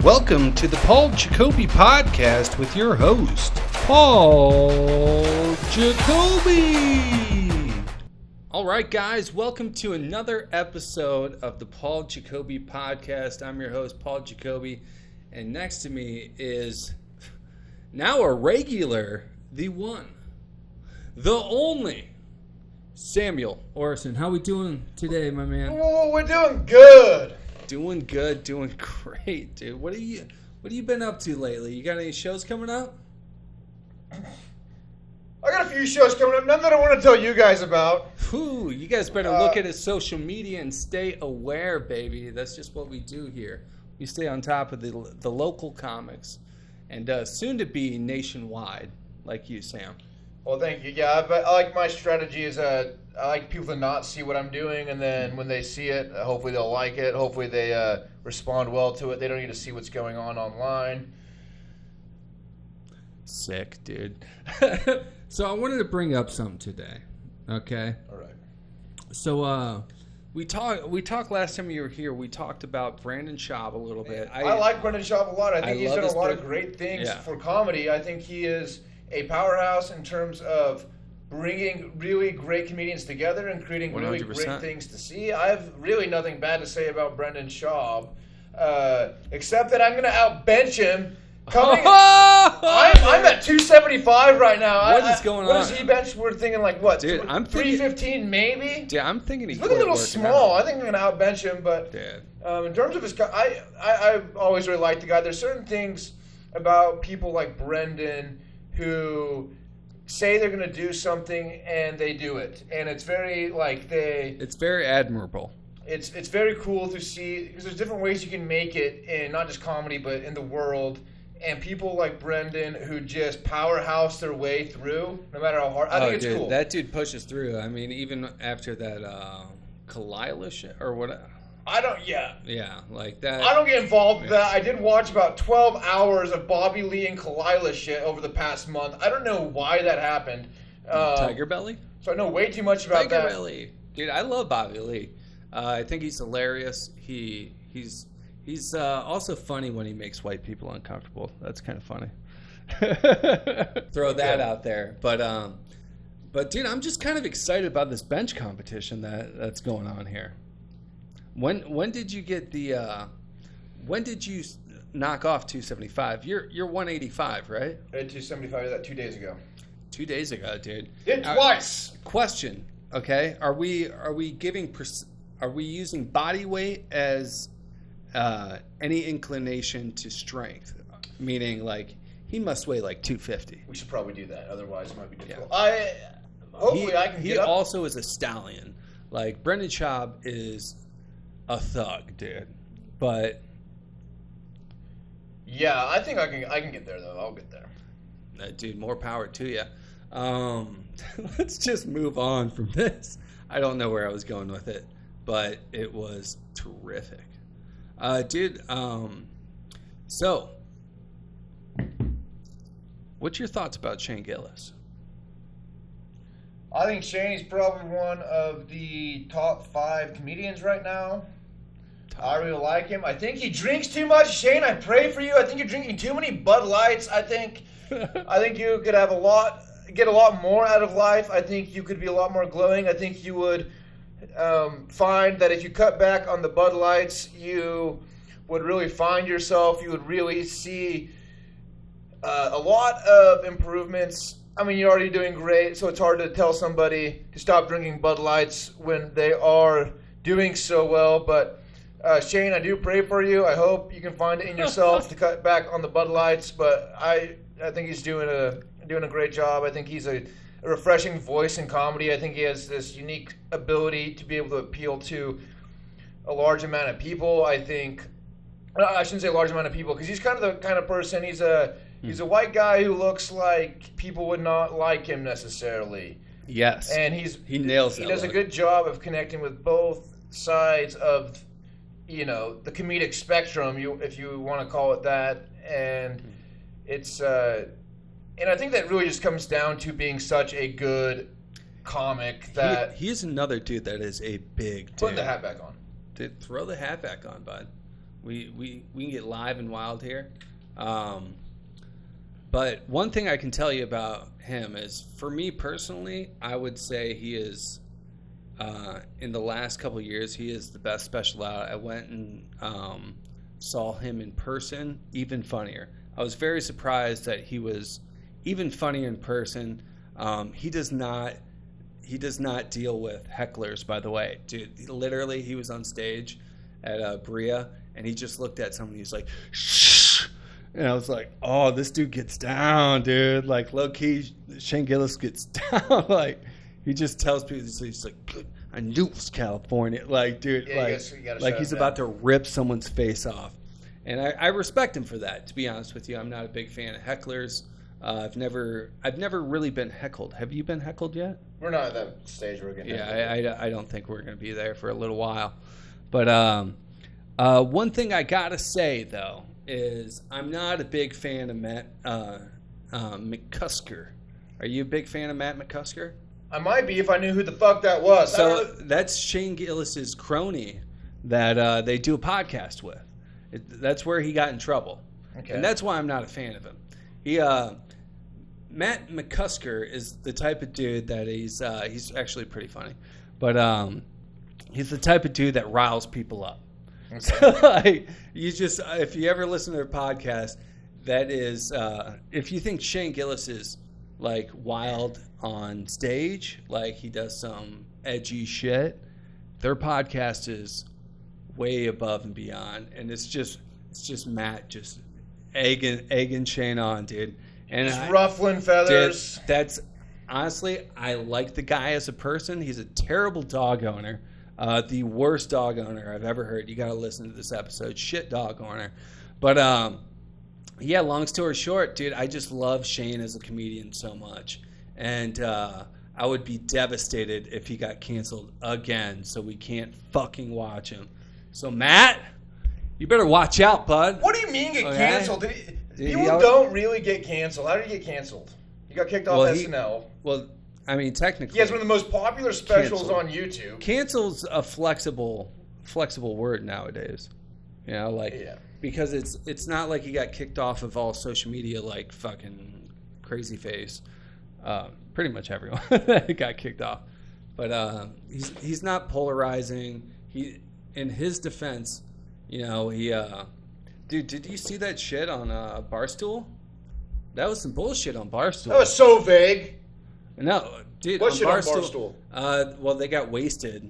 Welcome to the Paul Jacoby podcast with your host, Paul Jacoby. All right, guys, welcome to another episode of the Paul Jacoby podcast. I'm your host, Paul Jacoby, and next to me is now a regular, the one, the only, Samuel Orson. How we doing today, my man? Oh, we're doing good. Doing good, doing great, dude. What have you been up to lately? You got any shows coming up? I got a few shows coming up, none that I want to tell you guys about. Whew, you guys better look at his social media and stay aware, baby. That's just what we do here. We stay on top of the local comics and soon to be nationwide, like you, Sam. Well, thank you. Yeah, I like my strategy is I like people to not see what I'm doing, and then when they see it, hopefully they'll like it. Hopefully they respond well to it. They don't need to see what's going on online. Sick, dude. So I wanted to bring up something today. Okay. All right. So we talked last time you were here. We talked about Brendan Schaub a little bit. I like Brendan Schaub a lot. I think he's done a lot of great things for comedy. I think he is a powerhouse in terms of bringing really great comedians together and creating really 100%. Great things to see. I have really nothing bad to say about Brendan Schaub, except that I'm going to outbench him. I'm at 275 right now. What is going on? What is he bench? We're thinking like what? Dude, I'm thinking 315 maybe. Dude, I'm thinking he's looking a little small. I think I'm going to outbench him, but in terms of his, I've always really liked the guy. There's certain things about people like Brendan who say they're going to do something and they do it, and it's very it's very admirable. It's very cool to see, because there's different ways you can make it in not just comedy but in the world, and people like Brendan who just powerhouse their way through no matter how hard. I think it's cool. That dude pushes through. I mean, even after that Kalila shit or what. Yeah, like that. I don't get involved with that. I did watch about 12 hours of Bobby Lee and Kalila shit over the past month. I don't know why that happened. Tiger Belly? So I know way too much about that. Tiger Belly. Dude, I love Bobby Lee. I think he's hilarious. He's also funny when he makes white people uncomfortable. That's kind of funny. Throw that out there. But dude, I'm just kind of excited about this bench competition that's going on here. When did you get the? When did you knock off 275? You're 185, right? I had 275 that 2 days ago. 2 days ago, dude. Did twice. Question. Okay, are we using body weight as any inclination to strength? Meaning, like, he must weigh like 250. We should probably do that. Otherwise, it might be difficult. Yeah. Hopefully I can get up. He also is a stallion. Like, Brendan Schaub is a thug, dude. But yeah, I think I can get there though. I'll get there. Dude, more power to you. Let's just move on from this. I don't know where I was going with it, but it was terrific. Dude, so what's your thoughts about Shane Gillis? I think Shane's probably one of the top 5 comedians right now. I really like him. I think he drinks too much. Shane, I pray for you. I think you're drinking too many Bud Lights. I think you could get a lot more out of life. I think you could be a lot more glowing. I think you would find that if you cut back on the Bud Lights, you would really find yourself. You would really see a lot of improvements. I mean, you're already doing great, so it's hard to tell somebody to stop drinking Bud Lights when they are doing so well. But Shane, I do pray for you. I hope you can find it in yourself to cut back on the Bud Lights. But I think he's doing a great job. I think he's a refreshing voice in comedy. I think he has this unique ability to be able to appeal to a large amount of people. I shouldn't say large amount of people because he's kind of the kind of person. He's a white guy who looks like people would not like him necessarily. Yes. And he nails it. He does a good job of connecting with both sides of, the comedic spectrum, if you want to call it that. And it's and I think that really just comes down to being such a good comic that he's another dude that is a big dude. Put the hat back on. Dude, throw the hat back on, bud. We can get live and wild here. But one thing I can tell you about him is, for me personally, I would say he is, in the last couple of years, he is the best special out. I went and saw him in person, even funnier. I was very surprised that he was even funnier in person. He does not deal with hecklers, by the way. Dude, literally, he was on stage at Brea, and he just looked at someone, he's like, shh. And I was like, oh, this dude gets down, dude. Like, low-key, Shane Gillis gets down. Like, he just tells people, he's like, I knew it was California. Like, dude, yeah, like he's about to rip someone's face off. And I respect him for that, to be honest with you. I'm not a big fan of hecklers. I've never really been heckled. Have you been heckled yet? We're not at that stage where we're getting I don't think we're going to be there for a little while. But one thing I got to say, though, is I'm not a big fan of Matt McCusker. Are you a big fan of Matt McCusker? I might be if I knew who the fuck that was. So that's Shane Gillis's crony that they do a podcast with. That's where he got in trouble. Okay. And that's why I'm not a fan of him. Matt McCusker is the type of dude that he's actually pretty funny, but he's the type of dude that riles people up. Okay. So, like, if you ever listen to their podcast, that is, if you think Shane Gillis is like wild on stage, like he does some edgy shit, their podcast is way above and beyond, and it's just Matt just egging Shane on, dude. And just ruffling feathers. Dude, that's honestly, I like the guy as a person. He's a terrible dog owner, the worst dog owner I've ever heard. You got to listen to this episode, shit dog owner. But yeah, long story short, dude, I just love Shane as a comedian so much, and I would be devastated if he got canceled again. So we can't fucking watch him. So Matt, you better watch out, bud. What do you mean get canceled? People don't really get canceled. How did he get canceled? He got kicked off SNL. Well, I mean, technically, he has one of the most popular specials on YouTube. Cancel's a flexible word nowadays. You know, like because it's not like he got kicked off of all social media like fucking crazy face. Pretty much everyone got kicked off, but he's not polarizing. In his defense, you know, dude, did you see that shit on Barstool? That was some bullshit on Barstool. That was so vague. No, dude. What shit on Barstool? Well, they got wasted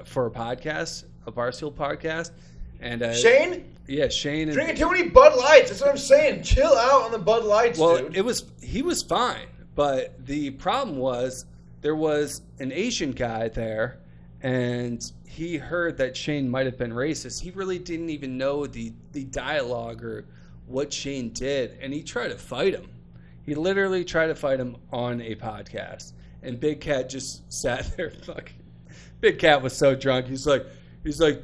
for a podcast, a Barstool podcast, and Shane. Yeah, Shane. Drinking too many Bud Lights. That's what I'm saying. Chill out on the Bud Lights, dude. Well, he was fine, but the problem was there was an Asian guy there, and he heard that Shane might have been racist. He really didn't even know the dialogue or what Shane did, and he tried to fight him. He literally tried to fight him on a podcast, and Big Cat just sat there fucking. Big Cat was so drunk. He's like,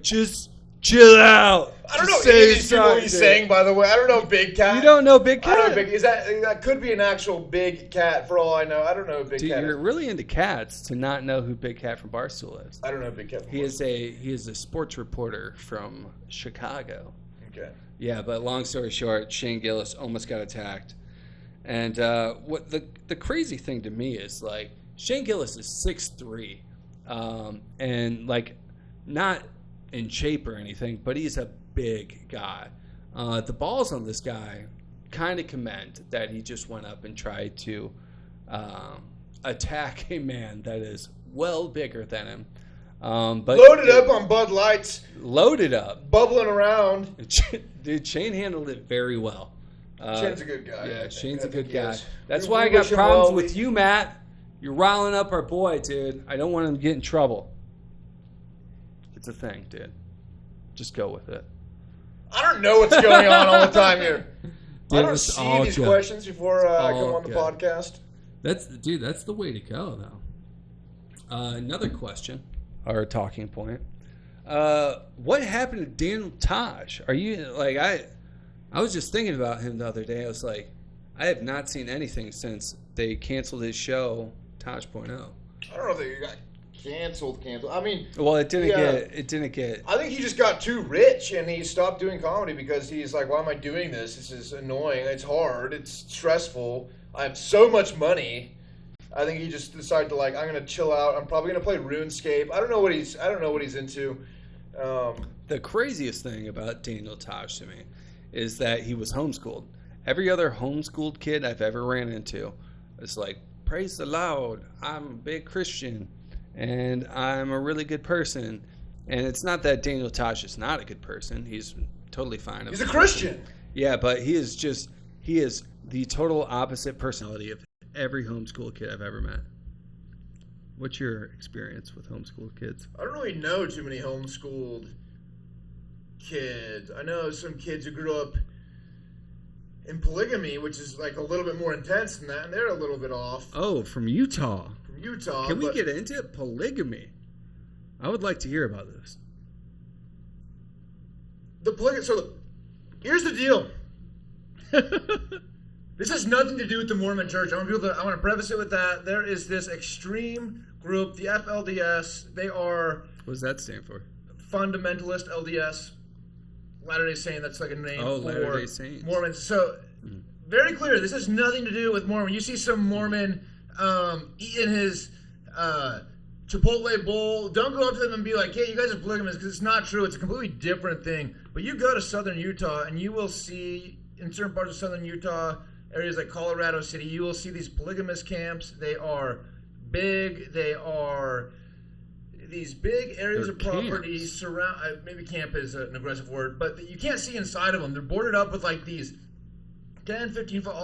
just chill out. I don't know what he's saying, by the way. I don't know Big Cat. You don't know Big Cat? I don't know Big. That could be an actual Big Cat for all I know. I don't know who Big Cat is. You're really into cats to not know who Big Cat from Barstool is. I don't know Big Cat. He is a sports reporter from Chicago. Okay. Yeah, but long story short, Shane Gillis almost got attacked. And what the crazy thing to me is, like, Shane Gillis is 6'3", and like not in shape or anything, but he's a big guy. The balls on this guy kind of commend that he just went up and tried to attack a man that is well bigger than him. But loaded up on Bud Lights. Loaded up. Bubbling around. Dude, Shane handled it very well. Shane's a good guy. Yeah, Shane's a good guy. That's why I got problems with you, Matt. You're riling up our boy, dude. I don't want him to get in trouble. It's a thing, dude. Just go with it. I don't know what's going on all the time here. Dude, I don't see these good. Questions before I come on the podcast. That's the way to go, though. Another question, or talking point. What happened to Daniel Tosh? Are you like I was just thinking about him the other day. I was like, I have not seen anything since they canceled his show, Tosh.0. I don't know if he got canceled. I mean, well, it didn't get. I think he just got too rich and he stopped doing comedy because he's like, why am I doing this? This is annoying. It's hard. It's stressful. I have so much money. I think he just decided to like, I'm gonna chill out. I'm probably gonna play RuneScape. I don't know what he's into. The craziest thing about Daniel Tosh to me is that he was homeschooled. Every other homeschooled kid I've ever ran into is like, praise the Lord, I'm a big Christian and I'm a really good person. And it's not that Daniel Tosh is not a good person. He's totally fine. He's a Christian. Yeah, but he is the total opposite personality of every homeschool kid I've ever met. What's your experience with homeschooled kids? I don't really know too many homeschooled kids. I know some kids who grew up in polygamy, which is like a little bit more intense than that, and they're a little bit off. Oh, from Utah. From Utah. Can we get into polygamy? I would like to hear about this. Here's the deal. This has nothing to do with the Mormon Church. I want to preface it with that. There is this extreme group, the FLDS. They are... What does that stand for? Fundamentalist LDS. Latter-day Saint, that's like a name for Latter-day Saints. Mormons. So, very clear, this has nothing to do with Mormon. You see some Mormon eating his Chipotle bowl. Don't go up to them and be like, hey, you guys are polygamous, because it's not true. It's a completely different thing. But you go to southern Utah, and you will see, in certain parts of southern Utah, areas like Colorado City, you will see these polygamous camps. They are big. They are these big areas of property surround. Maybe camp is an aggressive word, but you can't see inside of them. They're boarded up with like these 10, 15 foot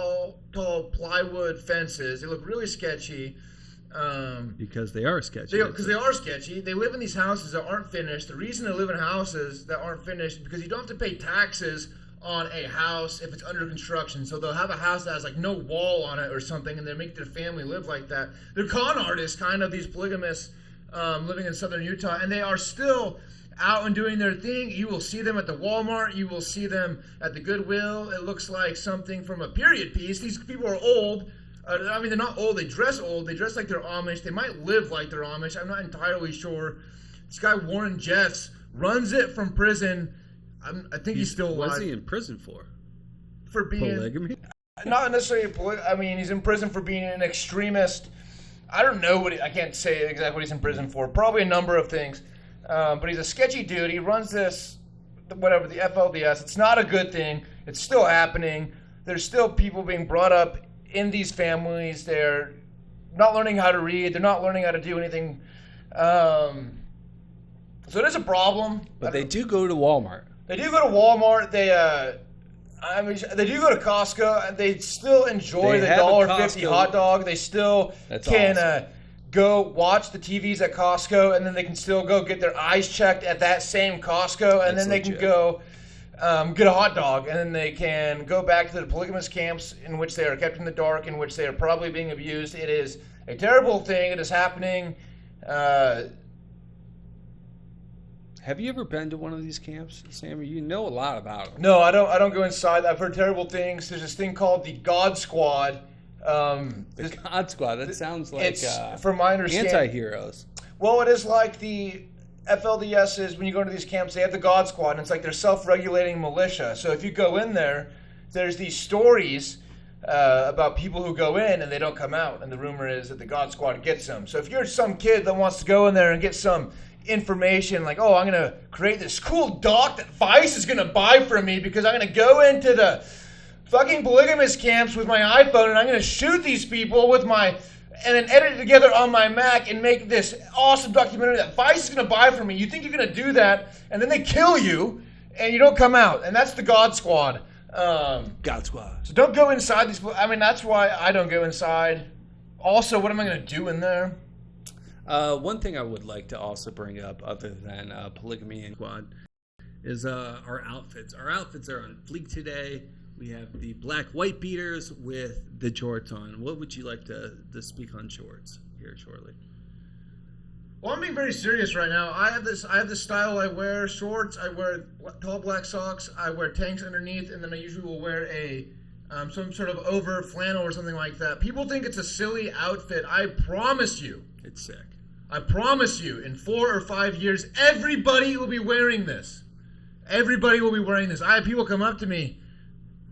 tall plywood fences. They look really sketchy. Because they are sketchy. Because they are sketchy. They live in these houses that aren't finished. The reason they live in houses that aren't finished is because you don't have to pay taxes on a house if it's under construction. So they'll have a house that has like no wall on it or something, and they make their family live like that. They're con artists, kind of, these polygamists living in southern Utah, and they are still out and doing their thing. You will see them at the Walmart. You will see them at the Goodwill. It looks like something from a period piece. These people are old. I mean, they're not old. They dress old. They dress like they're Amish. They might live like they're Amish. I'm not entirely sure. This guy, Warren Jeffs, runs it from prison. I think he's still alive. What's he in prison for? For being... polygamy? Not necessarily I mean, he's in prison for being an extremist. I don't know I can't say exactly what he's in prison for. Probably a number of things. But he's a sketchy dude. He runs this, the FLDS. It's not a good thing. It's still happening. There's still people being brought up in these families. They're not learning how to read. They're not learning how to do anything. So it is a problem. But they do go to Walmart. They do go to Walmart. They do go to Costco, and they still enjoy the $1.50 hot dog. They still can go watch the TVs at Costco, and then they can still go get their eyes checked at that same Costco, and then they can go get a hot dog, and then they can go back to the polygamous camps in which they are kept in the dark, in which they are probably being abused. It is a terrible thing. It is happening. Have you ever been to one of these camps, Sammy? You know a lot about them. No, I don't go inside. I've heard terrible things. There's this thing called the God Squad. The God Squad. That sounds like from my understanding, anti-heroes. Well, it is like the FLDS is when you go into these camps, they have the God Squad, and it's like their self-regulating militia. So if you go in there, there's these stories about people who go in and they don't come out, and the rumor is that the God Squad gets them. So if you're some kid that wants to go in there and get some information like, oh, I'm going to create this cool doc that Vice is going to buy for me because I'm going to go into the fucking polygamous camps with my iPhone and I'm going to shoot these people with and then edit it together on my Mac and make this awesome documentary that Vice is going to buy for me. You think you're going to do that, and then they kill you and you don't come out. And that's the God Squad. God Squad. So don't go inside these. I mean, that's why I don't go inside. Also, what am I going to do in there? One thing I would like to also bring up, other than polygamy and squad, is our outfits. Our outfits are on fleek today. We have the black white beaters with the jorts on. What would you like to speak on shorts here shortly? Well, I'm being very serious right now. I have this style. I wear shorts. I wear tall black socks. I wear tanks underneath, and then I usually will wear a some sort of over flannel or something like that. People think it's a silly outfit. I promise you, it's sick. I promise you, in 4 or 5 years, everybody will be wearing this. Everybody will be wearing this. I have people come up to me,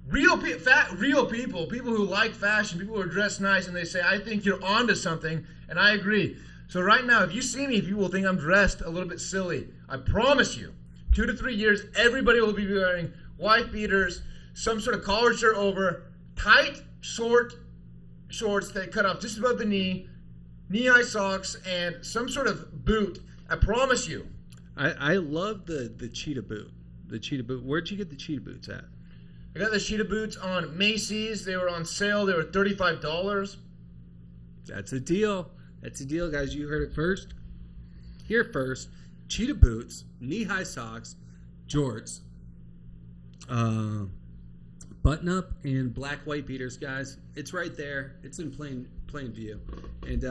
real people who like fashion, people who are dressed nice, and they say, I think you're onto something, and I agree. So right now, if you see me, people will think I'm dressed a little bit silly. I promise you, 2 to 3 years, everybody will be wearing white beaters, some sort of collared shirt over, tight, short shorts that cut off just above the knee-high socks, and some sort of boot. I promise you. I love the cheetah boot. The cheetah boot. Where'd you get the cheetah boots at? I got the cheetah boots on Macy's. They were on sale. They were $35. That's a deal. That's a deal, guys. You heard it first. Here first. Cheetah boots, knee-high socks, jorts, button-up, and black white beaters, guys. It's right there. It's in plain view. And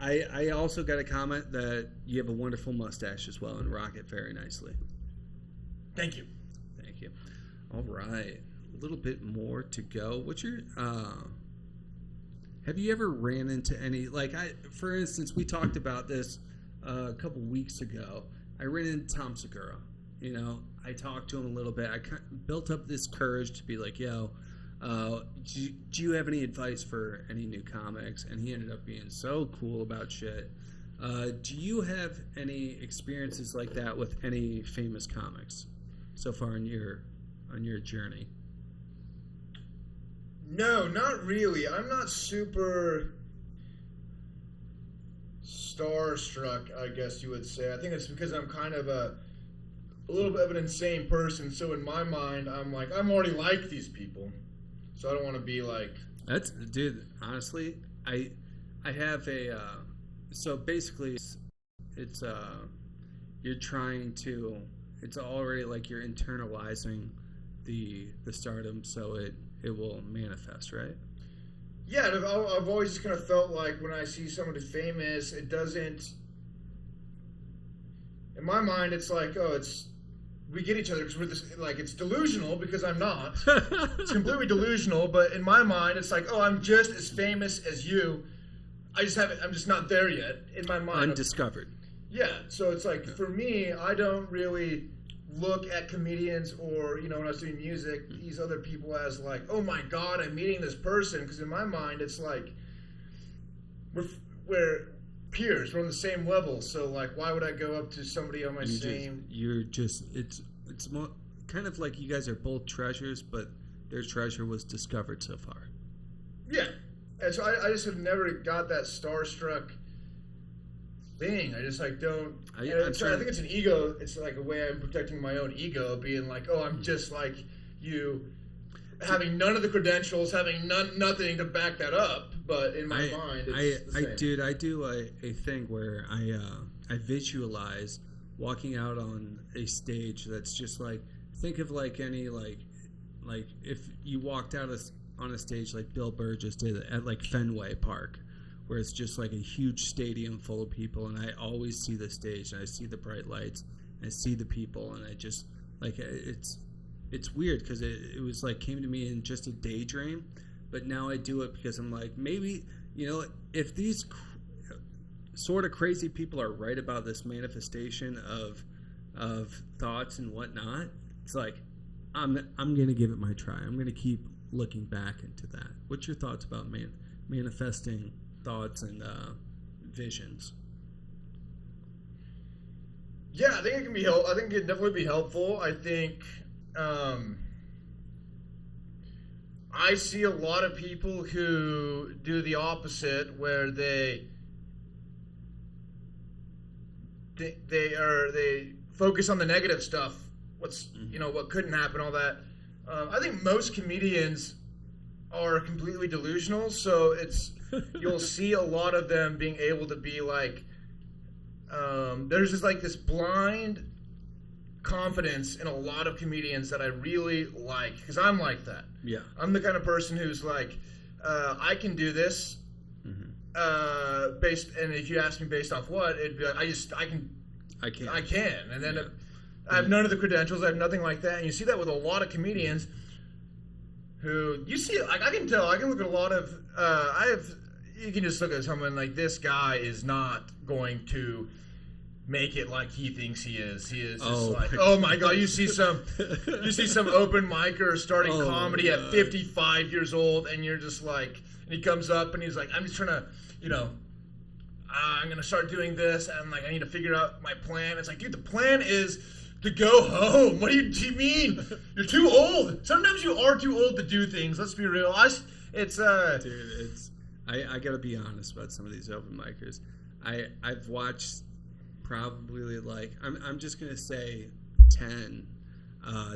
I also got a comment that you have a wonderful mustache as well and rock it very nicely. Thank you. Thank you. All right. A little bit more to go. What's your... have you ever ran into any... for instance, we talked about this a couple weeks ago. I ran into Tom Segura. You know, I talked to him a little bit. I built up this courage to be like, yo, do you have any advice for any new comics? And he ended up being so cool about shit. Do you have any experiences like that with any famous comics so far on your journey? No, not really. I'm not super starstruck, I guess you would say. I think it's because I'm kind of a little bit of an insane person. So in my mind, I'm like, I'm already like these people. So I don't want to be like... Dude, honestly, I have a... so basically, it's you're trying to... It's already like you're internalizing the stardom, so it will manifest, right? Yeah, I've always just kind of felt like when I see somebody famous, it doesn't... In my mind, it's like, we get each other because we're this, like, it's delusional because I'm not. It's completely delusional, but in my mind, it's like, I'm just as famous as you. I'm just not there yet in my mind. Undiscovered. Yeah, so it's like, for me, I don't really look at comedians or, when I was doing music, these other people as like, oh my God, I'm meeting this person. Because in my mind, it's like, we're peers, we're on the same level. So like, why would I go up to somebody on my same... It's more kind of like you guys are both treasures, but their treasure was discovered so far. Yeah. And so I just have never got that starstruck thing. I just like don't... I think it's an ego. It's like a way I'm protecting my own ego, being like, I'm just like you, having none of the credentials, having nothing to back that up. But in my mind, it's the same. I do a thing where I visualize walking out on a stage that's just like, think of like any like if you walked out on a stage like Bill Burr just did at like Fenway Park, where it's just like a huge stadium full of people, and I always see the stage and I see the bright lights and I see the people, and I just like it's weird because it was like came to me in just a daydream, but now I do it because I'm like, maybe if these sort of crazy people are right about this manifestation of thoughts and whatnot, it's like I'm gonna give it my try. I'm gonna keep looking back into that. What's your thoughts about manifesting thoughts and visions? Yeah, I think it can be I think it can definitely be helpful. I think I see a lot of people who do the opposite, where they focus on the negative stuff. What's what couldn't happen, all that. I think most comedians are completely delusional, so you'll see a lot of them being able to be like, there's just like this blind confidence in a lot of comedians that I really like, because I'm like that. Yeah, I'm the kind of person who's like, I can do this. And if you ask me based off what, it'd be like, I can, and then I have none of the credentials. I have nothing like that, and you see that with a lot of comedians. Who you see, like I can tell. I can look at a lot of. I have, you can just look at someone like this guy is not going to make it like he thinks he is. He is just oh my god! You see some open micer starting comedy at 55 years old, and you're just like, and he comes up and he's like, I'm just trying to, I'm gonna start doing this, and like I need to figure out my plan. It's like, dude, the plan is to go home. What do you mean? You're too old. Sometimes you are too old to do things. Let's be real. Dude, I gotta be honest about some of these open micers. I've watched probably like I'm just gonna say 10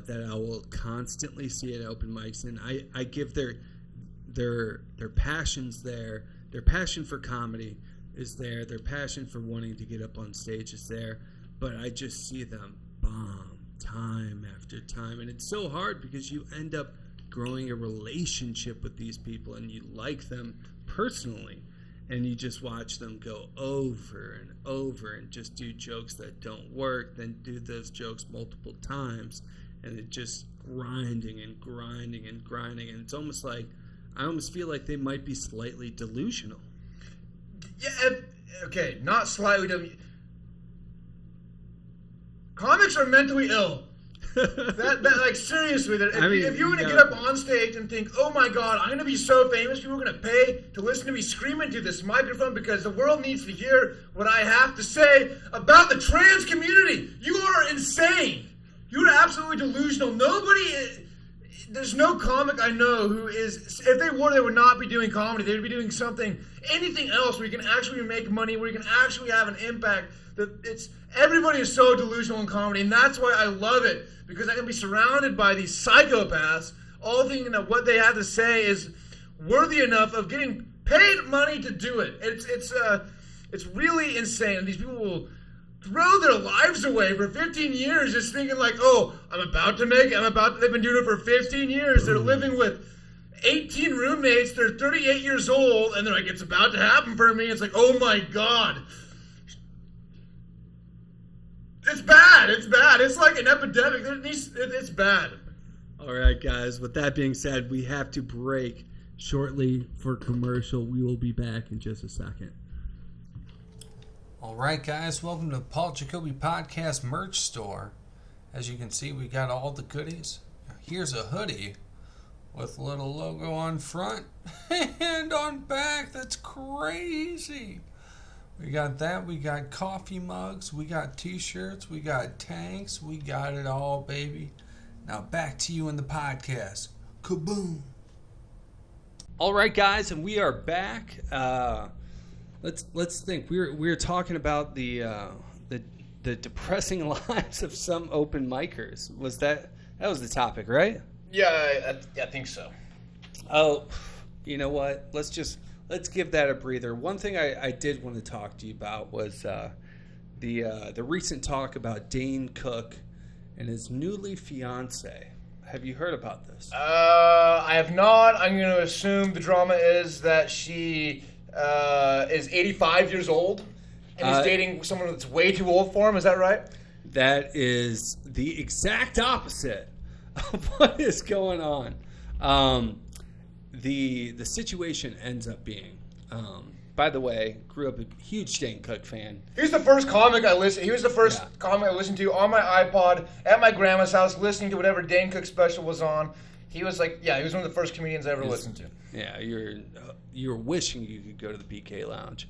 that I will constantly see at open mics, and I give their passions there. Their passion for comedy is there. Their passion for wanting to get up on stage is there. But I just see them bomb time after time, and it's so hard because you end up growing a relationship with these people, and you like them personally, and you just watch them go over and over and just do jokes that don't work, then do those jokes multiple times, and it just grinding and grinding and grinding, and it's almost like I almost feel like they might be slightly delusional. Yeah, okay, not slightly delusional. Comics are mentally ill. That like seriously, if you're gonna get up on stage and think, oh my god, I'm gonna be so famous, people are gonna pay to listen to me scream into this microphone because the world needs to hear what I have to say about the trans community. You are insane. You're absolutely delusional. There's no comic I know who is, if they were, they would not be doing comedy. They would be doing anything else where you can actually make money, where you can actually have an impact. Everybody is so delusional in comedy, and that's why I love it, because I can be surrounded by these psychopaths, all thinking that what they have to say is worthy enough of getting paid money to do it. It's really insane. And these people will throw their lives away for 15 years just thinking like, oh, I'm about to make it. They've been doing it for 15 years. They're living with 18 roommates. They're 38 years old, and they're like, it's about to happen for me. It's like, oh my god. It's bad. It's bad. It's like an epidemic. It's bad. All right, guys. With that being said, we have to break shortly for commercial. We will be back in just a second. All right, guys. Welcome to Paul Jacoby Podcast merch store. As you can see, we got all the goodies. Here's a hoodie with a little logo on front and on back. That's crazy. We got that. We got coffee mugs. We got t-shirts. We got tanks. We got it all, baby. Now back to you in the podcast. Kaboom. All right, guys, and we are back. Let's think. We were talking about the depressing lives of some open micers. That was the topic, right? Yeah, I think so. Oh, you know what? Let's give that a breather. One thing I did want to talk to you about was the recent talk about Dane Cook and his newly fiancé. Have you heard about this? I have not. I'm going to assume the drama is that she is 85 years old and is dating someone that's way too old for him. Is that right? That is the exact opposite of what is going on. The situation ends up being, by the way, grew up a huge Dane Cook fan. He was the first comic I listened. He was the first comic I listened to on my iPod at my grandma's house, listening to whatever Dane Cook special was on. He was like, he was one of the first comedians I ever listened to. Yeah, you're wishing you could go to the BK Lounge.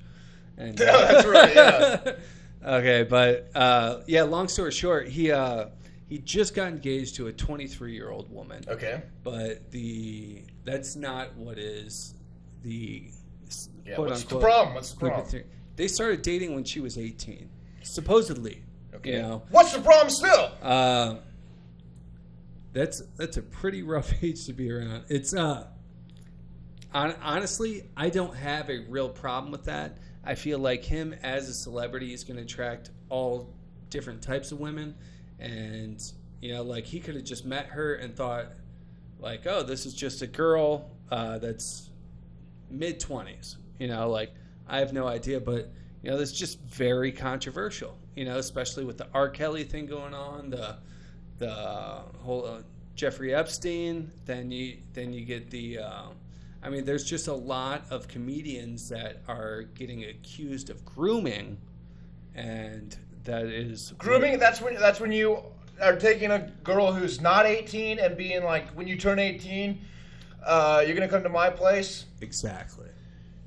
And, yeah, that's right. Yeah. Okay, but long story short, he just got engaged to a 23-year-old woman. Okay. But that's not what is the quote what's unquote. The problem? What's the problem? They started dating when she was 18, supposedly. Okay. You know, what's the problem still? That's a pretty rough age to be around. It's honestly, I don't have a real problem with that. I feel like him as a celebrity is going to attract all different types of women. And, like he could have just met her and thought, like, oh, this is just a girl that's mid-20s. Like, I have no idea. But, that's just very controversial, especially with the R. Kelly thing going on, the whole Jeffrey Epstein. Then you get the, I mean, there's just a lot of comedians that are getting accused of grooming, and that is grooming. That's when you are taking a girl who's not 18 and being like, when you turn 18, you're gonna come to my place. Exactly.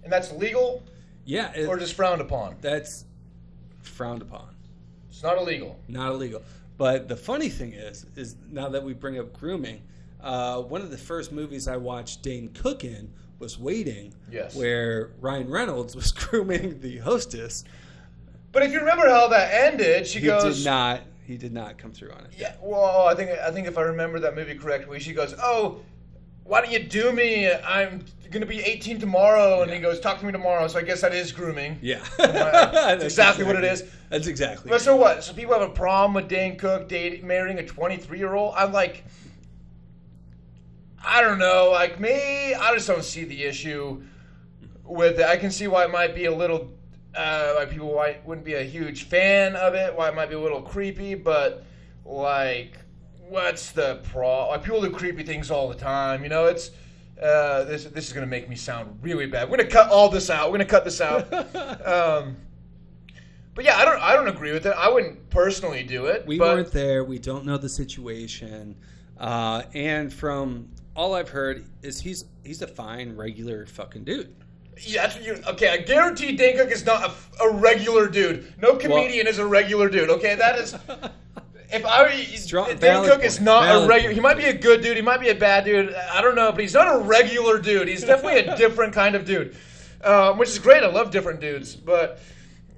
And that's legal. Yeah. Or just frowned upon. That's frowned upon. It's not illegal. Not illegal. But the funny thing is now that we bring up grooming, one of the first movies I watched Dane Cook in was Waiting, yes, where Ryan Reynolds was grooming the hostess. But if you remember how that ended, he did not come through on it. Yeah, well, I think if I remember that movie correctly, she goes, "Oh, why don't you do me? I'm going to be 18 tomorrow." And he goes, "Talk to me tomorrow." So I guess that is grooming. Yeah. That's exactly what it is. That's exactly. But so what? So people have a problem with Dane Cook marrying a 23-year-old? I'm like, I don't know. Like, me, I just don't see the issue with it. I can see why it might be a little, why people wouldn't be a huge fan of it, why it might be a little creepy, but, like, what's the problem? Like, people do creepy things all the time. You know, it's, this is going to make me sound really bad. We're going to cut all this out. We're going to cut this out. But yeah, I don't agree with it. I wouldn't personally do it. We weren't there. We don't know the situation. And from all I've heard is he's a fine, regular fucking dude. Yeah, okay, I guarantee Dane Cook is not a regular dude. No comedian is a regular dude, okay? That is... Dane Cook is not a regular... He might be a good dude. He might be a bad dude. I don't know, but he's not a regular dude. He's definitely a different kind of dude, which is great. I love different dudes. But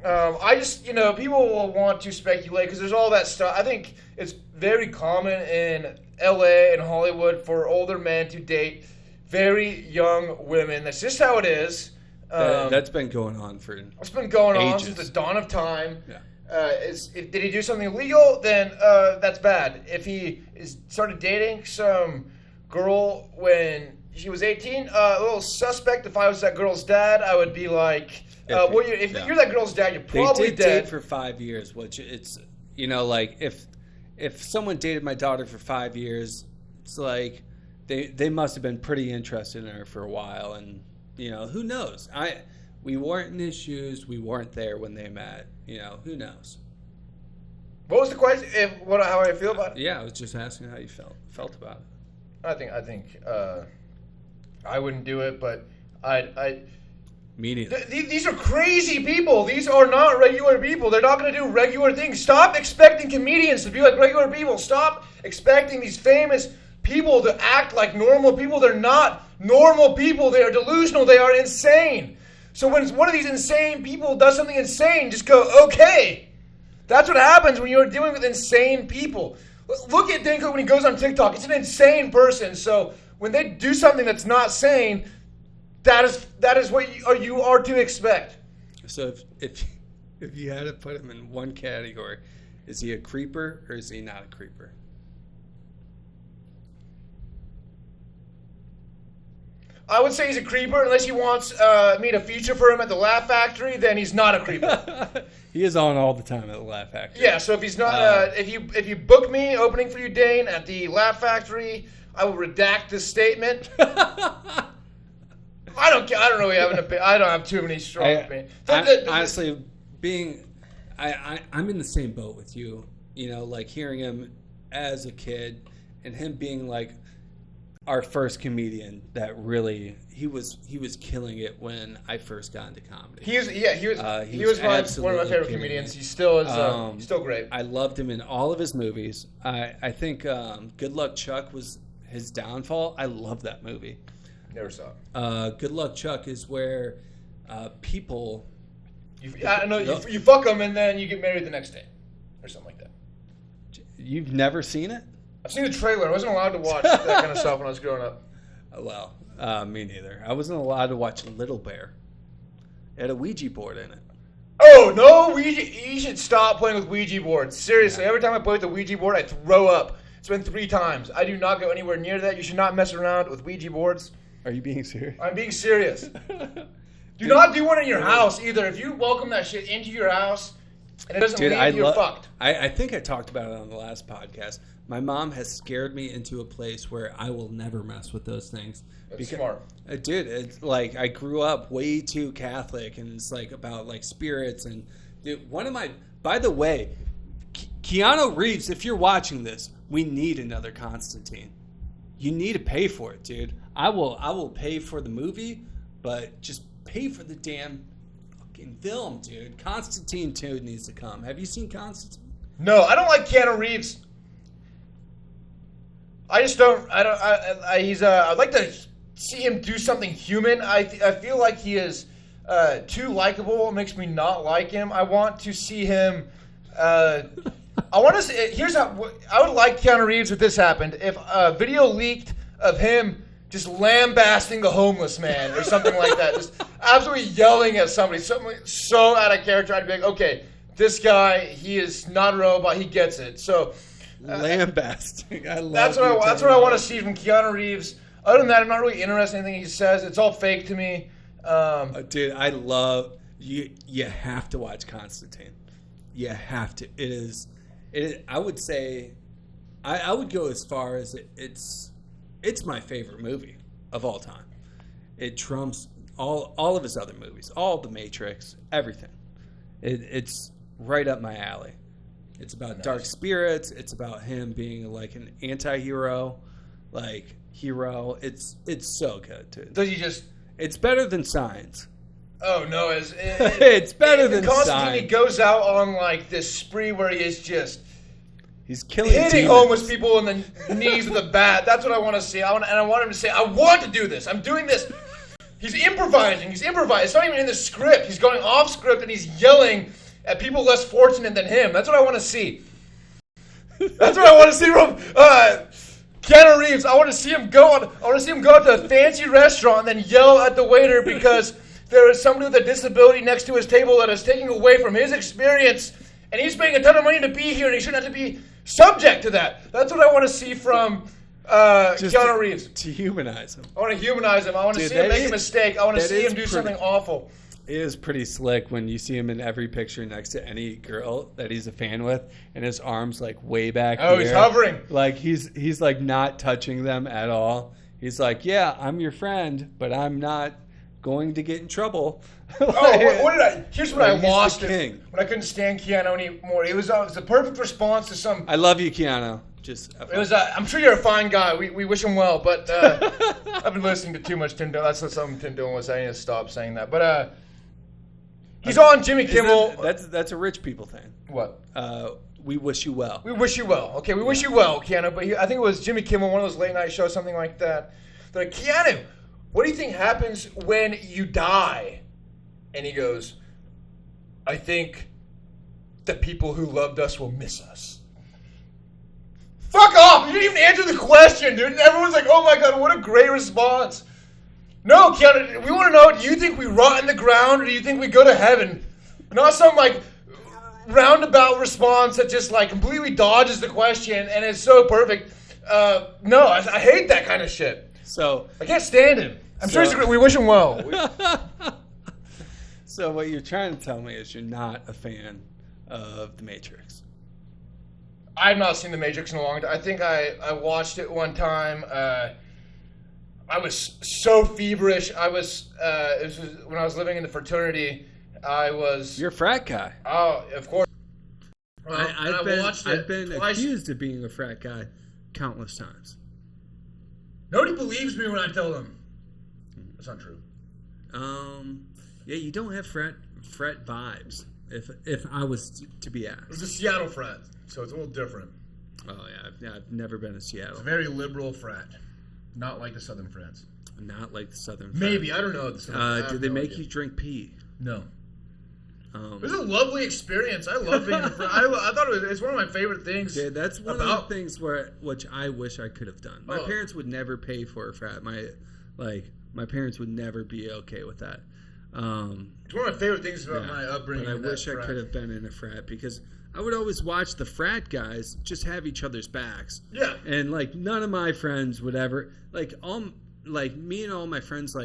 I just, people will want to speculate because there's all that stuff. I think it's very common in L.A. and Hollywood for older men to date very young women. That's just how it is. That's been going on for It's been going on ages. since the dawn of time. Yeah. Did he do something illegal? Then that's bad. If he started dating some girl when she was 18, a little suspect. If I was that girl's dad, I would be like, if you're that girl's dad, you're probably dead. They did date for 5 years, which it's, like if someone dated my daughter for 5 years, it's like they must have been pretty interested in her for a while, and who knows? We weren't in his shoes. We weren't there when they met. Who knows? What was the question? How I feel about it? Yeah, I was just asking how you felt about it. I think I wouldn't do it, but Me neither. These are crazy people. These are not regular people. They're not going to do regular things. Stop expecting comedians to be like regular people. Stop expecting these famous people to act like normal people. They're not normal people. They are delusional. They are insane. So when one of these insane people does something insane, just go, okay. That's what happens when you're dealing with insane people. Look at Dane Cook when he goes on TikTok. He's an insane person. So when they do something that's not sane, that is what you are to expect. So if you had to put him in one category, is he a creeper or is he not a creeper? I would say he's a creeper unless he wants me to feature for him at the Laugh Factory. Then he's not a creeper. He is on all the time at the Laugh Factory. Yeah. So if he's not, if you book me opening for you, Dane, at the Laugh Factory, I will redact this statement. I don't really have an opinion. I don't have too many strong opinions. Honestly, I'm in the same boat with you. Like hearing him as a kid and him being like our first comedian that really he was killing it when I first got into comedy. He was one of my favorite comedians. He still is. He's still great. I loved him in all of his movies. I think Good Luck Chuck was his downfall. I love that movie. Never saw it. Good Luck Chuck is where people. You fuck them and then you get married the next day, or something like that. You've never seen it? I've seen the trailer. I wasn't allowed to watch that kind of stuff when I was growing up. Well, me neither. I wasn't allowed to watch Little Bear. It had a Ouija board in it. Oh, no, Ouija. You should stop playing with Ouija boards. Seriously, every time I play with the Ouija board, I throw up. It's been 3 times. I do not go anywhere near that. You should not mess around with Ouija boards. Are you being serious? I'm being serious. Do not do one in your house either. If you welcome that shit into your house, and it doesn't leave, you're fucked. I think I talked about it on the last podcast. My mom has scared me into a place where I will never mess with those things. That's smart. Dude, it's like I grew up way too Catholic, and it's like about like spirits and dude, by the way, Keanu Reeves, if you're watching this, we need another Constantine. You need to pay for it, dude. I will pay for the movie, but just pay for the damn fucking film, dude. Constantine 2 needs to come. Have you seen Constantine? No, I don't like Keanu Reeves. I just don't. I'd like to see him do something human. I feel like he is too likable. It makes me not like him. I want to see him. I want to see. Here's how I would like Keanu Reeves if this happened. If a video leaked of him just lambasting the homeless man or something like that, just absolutely yelling at somebody, something so out of character. I'd be like, okay, this guy, he is not a robot. He gets it. So lambasting. I love that's what I want to see from Keanu Reeves. Other than that, I'm not really interested in anything he says. It's all fake to me. Dude, I love you. You have to watch Constantine. You have to. It is. I would say, I would go as far as it's my favorite movie of all time. It trumps all of his other movies, all The Matrix, everything. It's right up my alley. It's about dark spirits. It's about him being like an anti-hero, like hero. It's so good, dude. Does he just? It's better than Signs. Oh no! It's better than Constantine. He goes out on like this spree where he is just he's killing hitting demons. homeless people in the knees with a bat. That's what I want to see. I want him to say, "I want to do this. I'm doing this." He's improvising. It's not even in the script. He's going off script and he's yelling at people less fortunate than him. That's what I want to see. That's what I want to see from Keanu Reeves. I want to see him go out to a fancy restaurant and then yell at the waiter because there is somebody with a disability next to his table that is taking away from his experience, and he's paying a ton of money to be here, and he shouldn't have to be subject to that. That's what I want to see from Keanu Reeves. To humanize him. I want to humanize him. I want to see him make a mistake. I want to see him do something awful. It is pretty slick when you see him in every picture next to any girl that he's a fan with, and his arms like way back here. He's hovering. Like he's like not touching them at all. He's like, yeah, I'm your friend, but I'm not going to get in trouble. Here's what I lost when I couldn't stand Keanu anymore. It was the perfect response to some. I love you, Keanu. I'm sure you're a fine guy. We wish him well, but I've been listening to too much Tim Dillon. That's something Tim Dillon was saying. I need to stop saying that. But he's on Jimmy Kimmel. That's a rich people thing. What? We wish you well. We wish you well. Okay, we wish you well, Keanu. But I think it was Jimmy Kimmel, one of those late night shows, something like that. They're like, Keanu, what do you think happens when you die? And he goes, I think the people who loved us will miss us. Fuck off! You didn't even answer the question, dude. Everyone's like, oh my god, what a great response. No, Keanu, we want to know, do you think we rot in the ground or do you think we go to heaven? Not some like roundabout response that just like completely dodges the question and is so perfect. No, I hate that kind of shit. So I can't stand him. I'm sure he's great. We wish him well. So what you're trying to tell me is you're not a fan of The Matrix. I've not seen The Matrix in a long time. I think I watched it one time. I was so feverish. It was when I was living in the fraternity. You're a frat guy. Oh, of course. I've been accused of being a frat guy countless times. Nobody believes me when I tell them. That's not true. Yeah, you don't have frat vibes. If I was to be asked, it was a Seattle frat, so it's a little different. Oh yeah, I've never been to Seattle. It's a very liberal frat, not like the Southern frats. Not like the Southern. Frat. Maybe I don't know. Did they make you drink pee? No. It was a lovely experience. I love being a frat. I thought it's one of my favorite things. Yeah, that's one of the things which I wish I could have done. My parents would never pay for a frat. My parents would never be okay with that. It's one of my favorite things about my upbringing. But I wish I could have been in a frat because I would always watch the frat guys just have each other's backs. Yeah. And like none of my friends would ever me and all my friends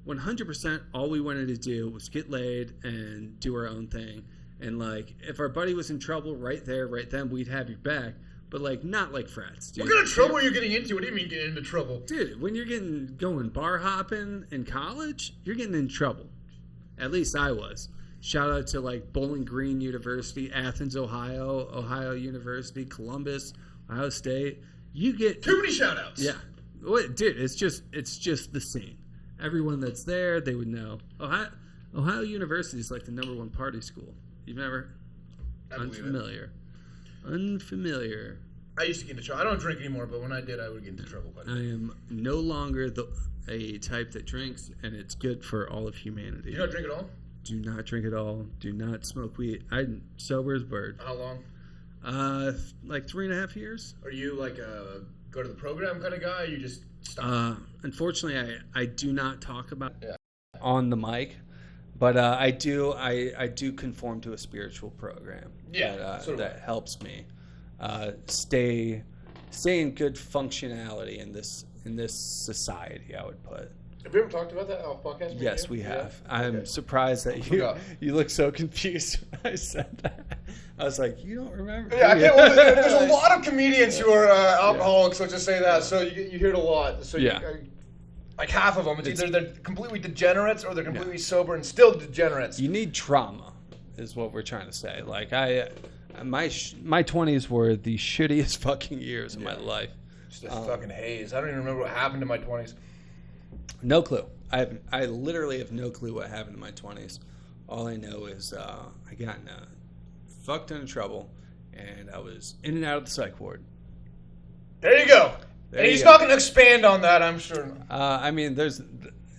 100% all we wanted to do was get laid and do our own thing. And, like, if our buddy was in trouble right there, right then, we'd have your back. But, like, not like Frats, dude. What kind of trouble are you getting into? What do you mean getting into trouble? Dude, when you're going bar hopping in college, you're getting in trouble. At least I was. Shout out to, like, Bowling Green University, Athens, Ohio, Ohio University, Columbus, Ohio State. You get... Too many shout-outs. Yeah. Dude, it's just the scene. Everyone that's there, they would know. Ohio University is like the #1 party school. You've never... Unfamiliar. I used to get into trouble. I don't drink anymore, but when I did, I would get into trouble. I am no longer a type that drinks, and it's good for all of humanity. You don't drink at all? Do not drink at all. Do not smoke weed. I'm sober as a bird. How long? Like 3.5 years. Are you like a go to the program kind of guy? Or you just stop? Unfortunately, I do not talk about it on the mic, but I do conform to a spiritual program. Yeah, that helps me stay in good functionality in this society, I would put. Have we ever talked about that on a podcast? Yes, we have. Yeah. I'm surprised that you look so confused when I said that. I was like, you don't remember? Yeah, I can't. Well, there's a lot of comedians who are alcoholics. Let's just say that. So you hear it a lot. So like half of them, it's either they're completely degenerates or they're completely sober and still degenerates. You need trauma, is what we're trying to say. Like my 20s were the shittiest fucking years of my life. Just a fucking haze. I don't even remember what happened in my 20s. No clue. I literally have no clue what happened in my 20s. All I know is I got in a fuck ton of trouble, and I was in and out of the psych ward. There you go. And he's not going to expand on that, I'm sure. I mean,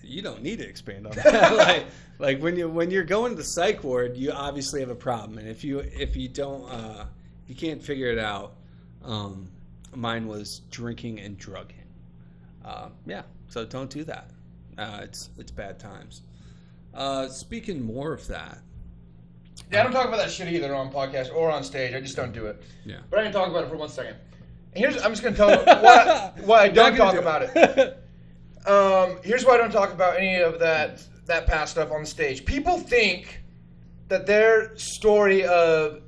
you don't need to expand on that. like when you're going to the psych ward, you obviously have a problem, and if you don't you can't figure it out. Mine was drinking and drugging. So don't do that. It's bad times. Speaking more of that. Yeah, I don't talk about that shit either on podcast or on stage. I just don't do it. Yeah. But I can talk about it for 1 second. And I'm just going to tell you why I don't talk about it. Here's why I don't talk about any of that past stuff on the stage. People think that their story of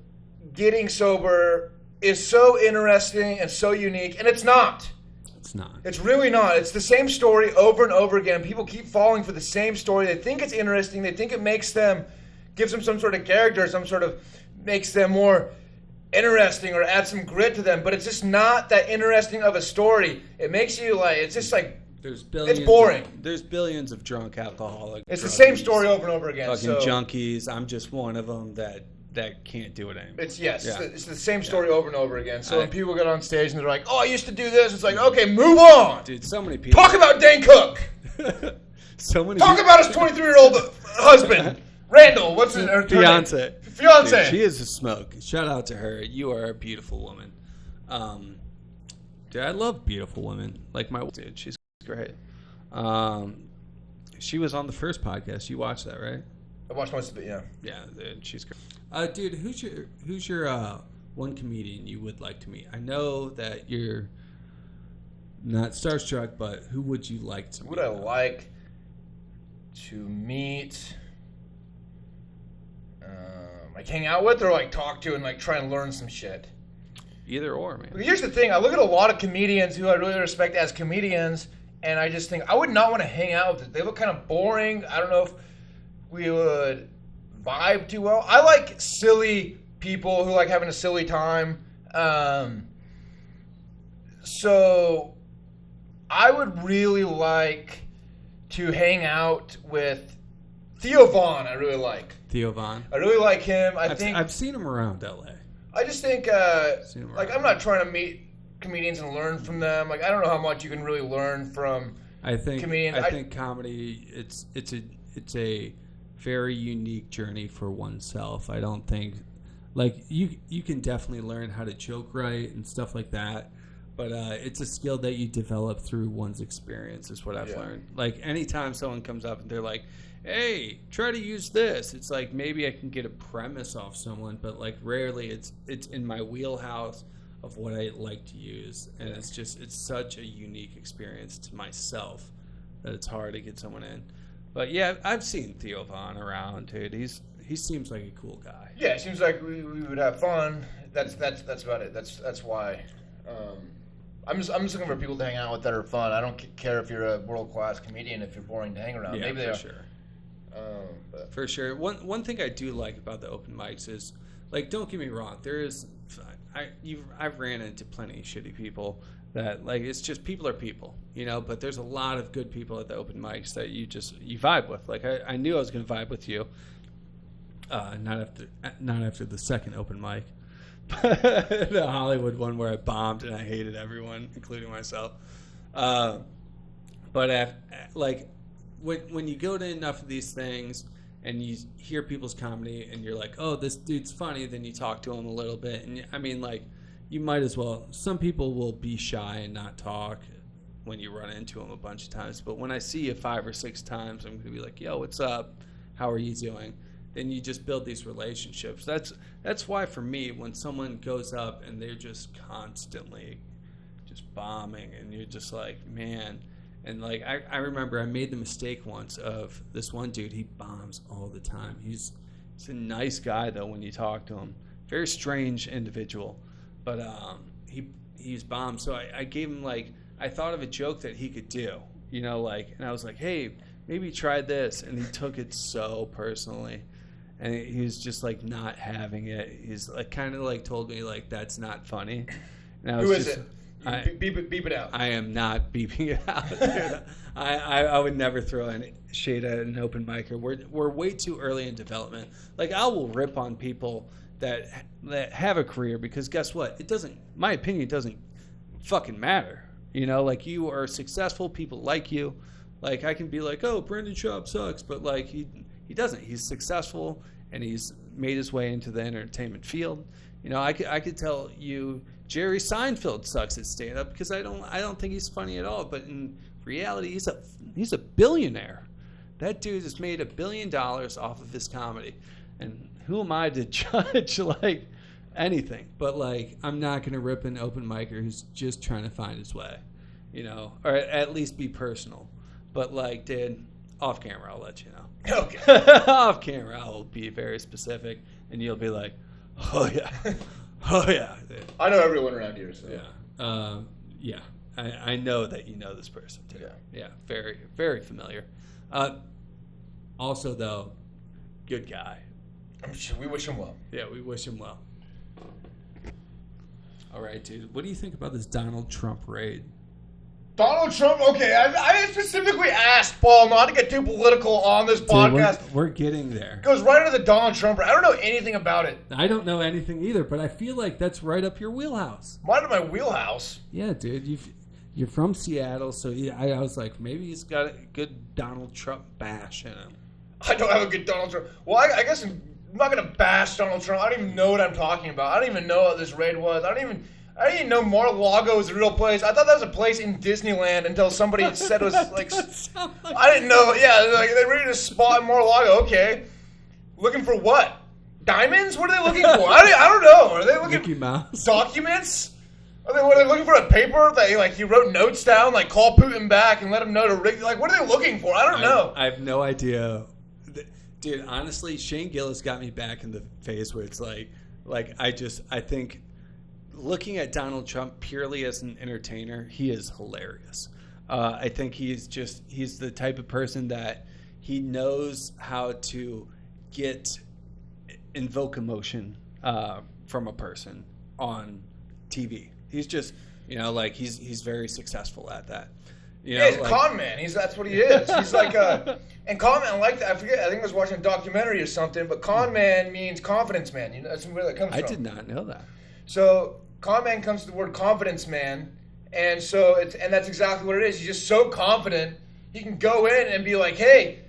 getting sober is so interesting and so unique, and it's not. It's not. It's really not. It's the same story over and over again. People keep falling for the same story. They think it's interesting. They think it gives them some sort of character, makes them more interesting or adds some grit to them. But it's just not that interesting of a story. It makes you it's just like, it's boring. There's billions of drunk alcoholics. It's the same story over and over again. Fucking junkies. I'm just one of them that can't do it anymore. It's the same story over and over again. So when people get on stage and they're like, "Oh, I used to do this," it's like, okay, move on. Dude, so many people. Talk about Dane Cook. Talk about his 23-year-old husband, Randall. What's his fiancé? Fiancé. She is a smoke. Shout out to her. You are a beautiful woman. Dude, I love beautiful women. Like my dude, she's great. She was on the first podcast. You watched that, right? I watched most of it. Yeah. Yeah, dude, she's great. Dude, who's your one comedian you would like to meet? I know that you're not starstruck, but who would you like to meet? Would I like to meet? Like hang out with, or like talk to and like try and learn some shit? Either or, man. Here's the thing: I look at a lot of comedians who I really respect as comedians, and I just think I would not want to hang out with them. They look kind of boring. I don't know if we would vibe too well. I like silly people who like having a silly time. So I would really like to hang out with Theo Vaughn. I really like Theo Vaughn. I really like him. I've seen him around LA. I just think I'm not trying to meet comedians and learn from them. Like I don't know how much you can really learn from comedians. I think comedy it's a very unique journey for oneself. I don't think you can definitely learn how to joke right and stuff like that, but it's a skill that you develop through one's experience is what I've learned. Like anytime someone comes up and they're like, hey, try to use this, it's like maybe I can get a premise off someone, but like rarely it's in my wheelhouse of what I like to use, and it's such a unique experience to myself that it's hard to get someone in. But yeah, I've seen Theo Vaughn around, dude. he seems like a cool guy. Yeah, it seems like we would have fun. That's about it. That's why. I'm just looking for people to hang out with that are fun. I don't care if you're a world-class comedian if you're boring to hang around. Yeah, maybe they for are. Sure. For sure. One thing I do like about the open mics is, like, don't get me wrong. I've ran into plenty of shitty people that, like, it's just people are people, you know. But there's a lot of good people at the open mics that you vibe with. Like I knew I was gonna vibe with you. Not after the second open mic. The Hollywood one where I bombed and I hated everyone, including myself. But like when you go to enough of these things and you hear people's comedy and you're like, oh, this dude's funny, then you talk to him a little bit. And I mean, like, you might as well. Some people will be shy and not talk when you run into them a bunch of times. But when I see you 5 or 6 times, I'm going to be like, yo, what's up? How are you doing? Then you just build these relationships. That's why for me, when someone goes up and they're just constantly just bombing and you're just like, man. And like I remember I made the mistake once of this one dude. He bombs all the time. He's a nice guy though when you talk to him. Very strange individual, but he's bombed. So I gave him, like, I thought of a joke that he could do, you know, like, and I was like, hey, maybe try this, and he took it so personally. And he was just like not having it. He's like kind of like told me like that's not funny. And I was Who is it? Beep it out. I am not beeping it out. Dude. I would never throw any shade at an open micer. We're way too early in development. Like, I will rip on people that have a career because guess what? It doesn't. My opinion doesn't fucking matter. You know, like, you are successful. People like you. Like, I can be like, oh, Brendan Schaub sucks, but like he doesn't. He's successful and he's made his way into the entertainment field. You know, I could tell you Jerry Seinfeld sucks at stand-up because I don't think he's funny at all. But in reality, he's a billionaire. That dude has made $1 billion off of his comedy, and who am I to judge like anything? But like, I'm not gonna rip an open micer who's just trying to find his way, you know, or at least be personal. But like, dude, off camera, I'll let you know. Okay. Off camera, I'll be very specific, and you'll be like, oh yeah. Oh yeah, dude. I know everyone around here, so yeah. I know that you know this person too. Yeah, very, very familiar. Also, though, good guy. I'm sure we wish him well. Yeah, we wish him well. All right, dude. What do you think about this Donald Trump raid? Donald Trump, okay, I specifically asked Paul not to get too political on this podcast. Dude, we're getting there. It goes right into the Donald Trump. I don't know anything about it. I don't know anything either, but I feel like that's right up your wheelhouse. Right up my wheelhouse? Yeah, dude. You're from Seattle, so yeah, I was like, maybe he's got a good Donald Trump bash in him. I don't have a good Donald Trump. Well, I guess I'm not going to bash Donald Trump. I don't even know what I'm talking about. I don't even know what this raid was. I didn't even know Mar-a-Lago was a real place. I thought that was a place in Disneyland until somebody said it was like... I didn't know. Yeah, like they raided a spot in Mar-a-Lago. Okay. Looking for what? Diamonds? What are they looking for? I don't know. Are they looking Mickey Mouse documents? Were they looking for a paper that he wrote notes down, like call Putin back and let him know to rig? Like, what are they looking for? I don't know. I have no idea. Dude, honestly, Shane Gillis got me back in the phase where it's like I think... Looking at Donald Trump purely as an entertainer, he is hilarious. I think he's the type of person that he knows how to invoke emotion from a person on TV. He's just, you know, like he's very successful at that. You know, he's a con man. That's what he is. He's like and con man, like that. I forget. I think I was watching a documentary or something. But con man means confidence man. You know, that's where that comes from. I did not know that. So con man comes to the word confidence man, and so that's exactly what it is. He's just so confident he can go in and be like, "Hey,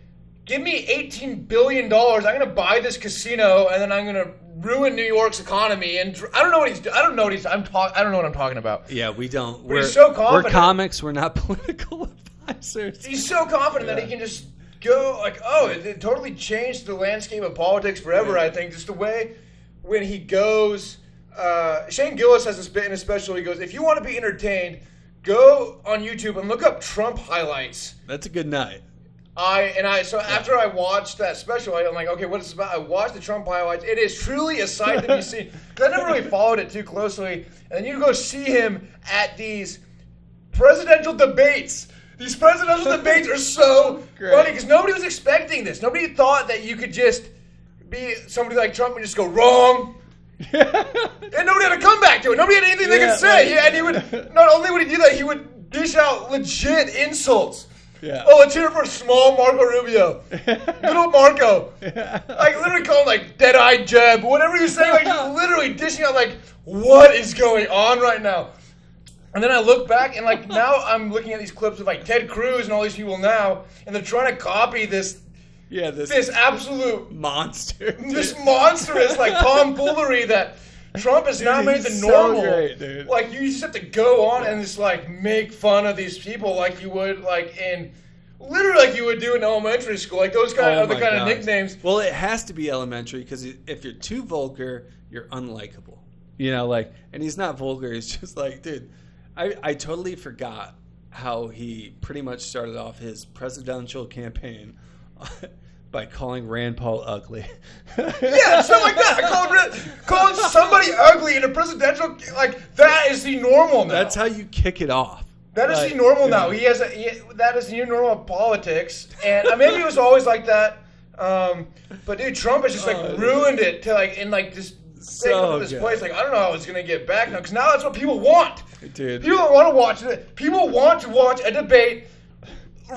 give me $18 billion. I'm going to buy this casino, and then I'm going to ruin New York's economy." And I don't know what he's doing. I don't know what I'm talking about. Yeah, we don't. But he's so confident. We're comics. We're not political advisors. He's so confident that he can just go like, oh, it totally changed the landscape of politics forever. I think just the way when he goes. Shane Gillis has this bit in his special. He goes, if you want to be entertained, go on YouTube and look up Trump highlights. That's a good night. After I watched that special, I'm like, okay, what is it about? I watched the Trump highlights. It is truly a sight to be seen. Because I never really followed it too closely. And then you go see him at these presidential debates. These presidential debates are so funny because nobody was expecting this. Nobody thought that you could just be somebody like Trump and just go wrong. And nobody had a comeback to it. Nobody had anything they could say. And he would, not only would he do that, he would dish out legit insults. Yeah. Oh, let's hear it for small Marco Rubio. Little Marco. Like, literally call him, like, dead-eyed Jeb. Whatever you're saying, like, you're literally dishing out, like, what is going on right now? And then I look back, and, like, now I'm looking at these clips of, like, Ted Cruz and all these people now, and they're trying to copy this absolute monster. This monstrous, like, tomfoolery that Trump has now made the normal. So great, dude. Like, you just have to go on and just, like, make fun of these people like you would, like, literally like you would do in elementary school. Like, those kind of nicknames. Well, it has to be elementary because if you're too vulgar, you're unlikable. You know, like, and he's not vulgar. He's just like, dude, I totally forgot how he pretty much started off his presidential campaign by calling Rand Paul ugly. Yeah, something like that. Calling somebody ugly in a presidential, like, that is the normal now. That's how you kick it off. That is the normal now. That is the new normal of politics. And maybe it was always like that. But dude, Trump has just ruined it to this place. Like, I don't know how it's gonna get back now, because now that's what people want. Dude. People don't want to watch it. People want to watch a debate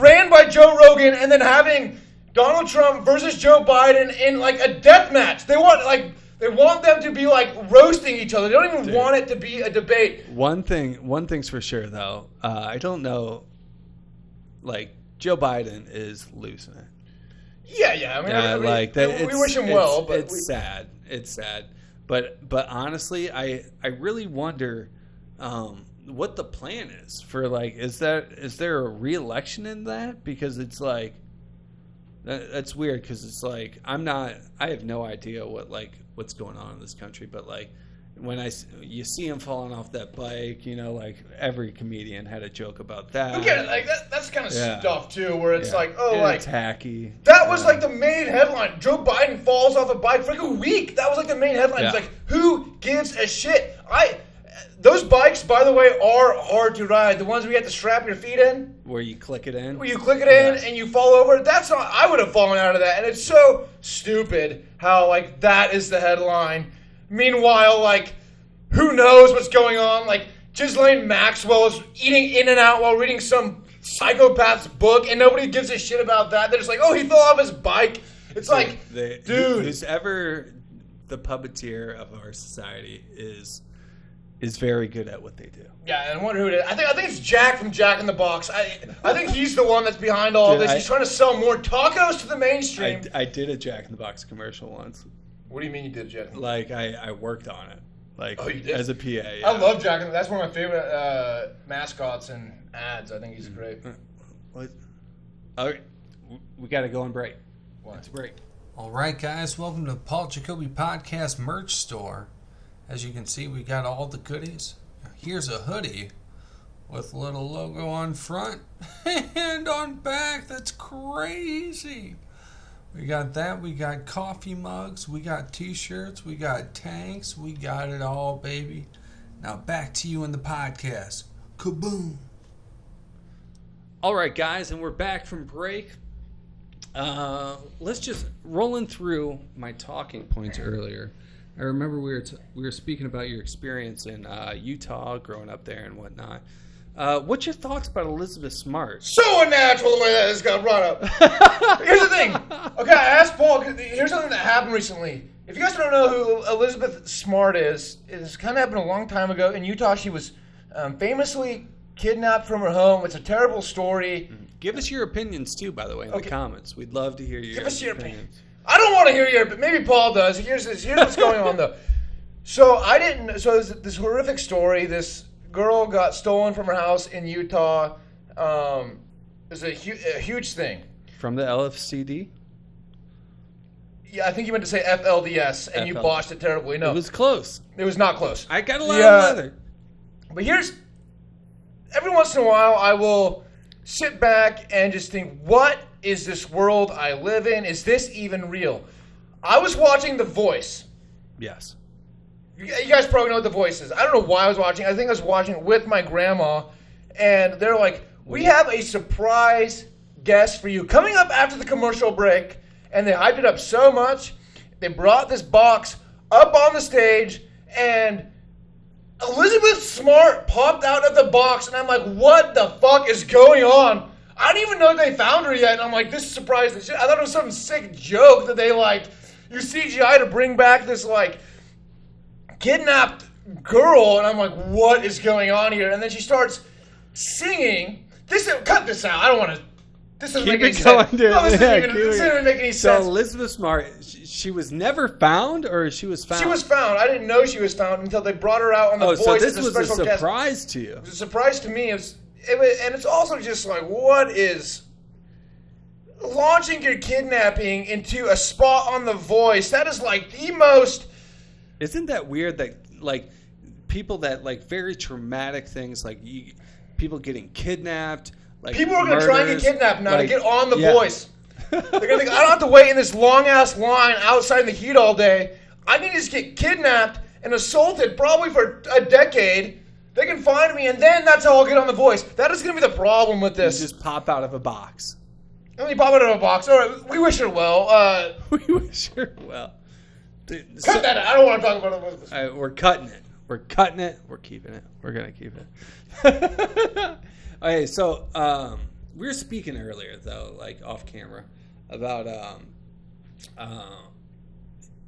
ran by Joe Rogan and then having Donald Trump versus Joe Biden in like a death match. They want them to be like roasting each other. They don't even want it to be a debate. One thing's for sure though. I don't know. Like, Joe Biden is losing it. Yeah. I mean, we wish him well, but it's sad. It's sad. But honestly, I really wonder what the plan is for, like, is there a re-election in that? Because it's like that's weird, because it's like I have no idea what's going on in this country, but like when you see him falling off that bike, you know, like every comedian had a joke about that. Okay, like that's kind of stuff too, where it's like, oh, and like it's hacky. That was like the main headline. Joe Biden falls off a bike for like a week. That was like the main headline. Yeah. It's like, who gives a shit? Those bikes, by the way, are hard to ride. The ones where you have to strap your feet in. Where you click it in. And you fall over. That's not. I would have fallen out of that. And it's so stupid how like that is the headline. Meanwhile, like, who knows what's going on? Like, Ghislaine Maxwell is eating In-N-Out while reading some psychopath's book, and nobody gives a shit about that. They're just like, oh, he fell off his bike. It's dude. Who's ever the puppeteer of our society is very good at what they do. Yeah, and I wonder who it is. I think it's Jack from Jack in the Box. I think he's the one that's behind all this. He's trying to sell more tacos to the mainstream. I did a Jack in the Box commercial once. What do you mean you did, Jack? Like, I worked on it. Like, you did? As a PA. Yeah. I love Jack. That's one of my favorite mascots and ads. I think he's great. What? All right. We got to go on break. Let's break. All right, guys. Welcome to Paul Jacoby Podcast merch store. As you can see, we got all the goodies. Here's a hoodie with a little logo on front and on back. That's crazy. We got that. We got coffee mugs. We got t-shirts. We got tanks. We got it all, baby. Now back to you in the podcast. Kaboom. All right, guys, and we're back from break. Let's just rolling through my talking points earlier. I remember we were speaking about your experience in Utah, growing up there and whatnot. What's your thoughts about Elizabeth Smart? So unnatural the way that this got brought up. Here's the thing. Okay, I asked Paul. Here's something that happened recently. If you guys don't know who Elizabeth Smart is, it's kind of happened a long time ago. In Utah, she was famously kidnapped from her home. It's a terrible story. Give us your opinions, too, by the way, in the comments. We'd love to hear your opinions. Give us your opinions. I don't want to hear your, but maybe Paul does. Here's what's going on, though. So there's this horrific story. This girl got stolen from her house in Utah. It's a huge thing. From the LFCD? Yeah, I think you meant to say FLDS, and you botched it terribly. No, it was close. It was not close. I got a lot of leather. But every once in a while, I will sit back and just think, what is this world I live in? Is this even real? I was watching The Voice. Yes. You guys probably know what The Voice is. I don't know why I was watching. I think I was watching it with my grandma. And they're like, we have a surprise guest for you coming up after the commercial break. And they hyped it up so much. They brought this box up on the stage. And Elizabeth Smart popped out of the box. And I'm like, what the fuck is going on? I didn't even know they found her yet. And I'm like, this is surprising shit. I thought it was some sick joke that they you CGI to bring back this kidnapped girl. And I'm like, what is going on here? And then she starts singing. Cut this out. I don't want to. This doesn't make any sense. No, this doesn't make any sense. So Elizabeth Smart, she was never found, or she was found? She was found. I didn't know she was found until they brought her out on The Voice. So this as was special a surprise guest. to you. It was a surprise to me. And it's also just like, what is launching your kidnapping into a spot on The Voice? That is like the most. Isn't that weird that people that very traumatic things people getting kidnapped. People are going to try and get kidnapped now to get on The Voice. They're going to think, I don't have to wait in this long-ass line outside in the heat all day. I can just get kidnapped and assaulted probably for a decade. They can find me, and then that's how I'll get on The Voice. That is going to be the problem with this. You just pop out of a box. And you pop out of a box. All right, we wish her well. We wish her well. Dude, cut that out. I don't want to talk about it. All right, we're cutting it. We're cutting it. We're keeping it. We're going to keep it. Okay, so we were speaking earlier, though, off camera, about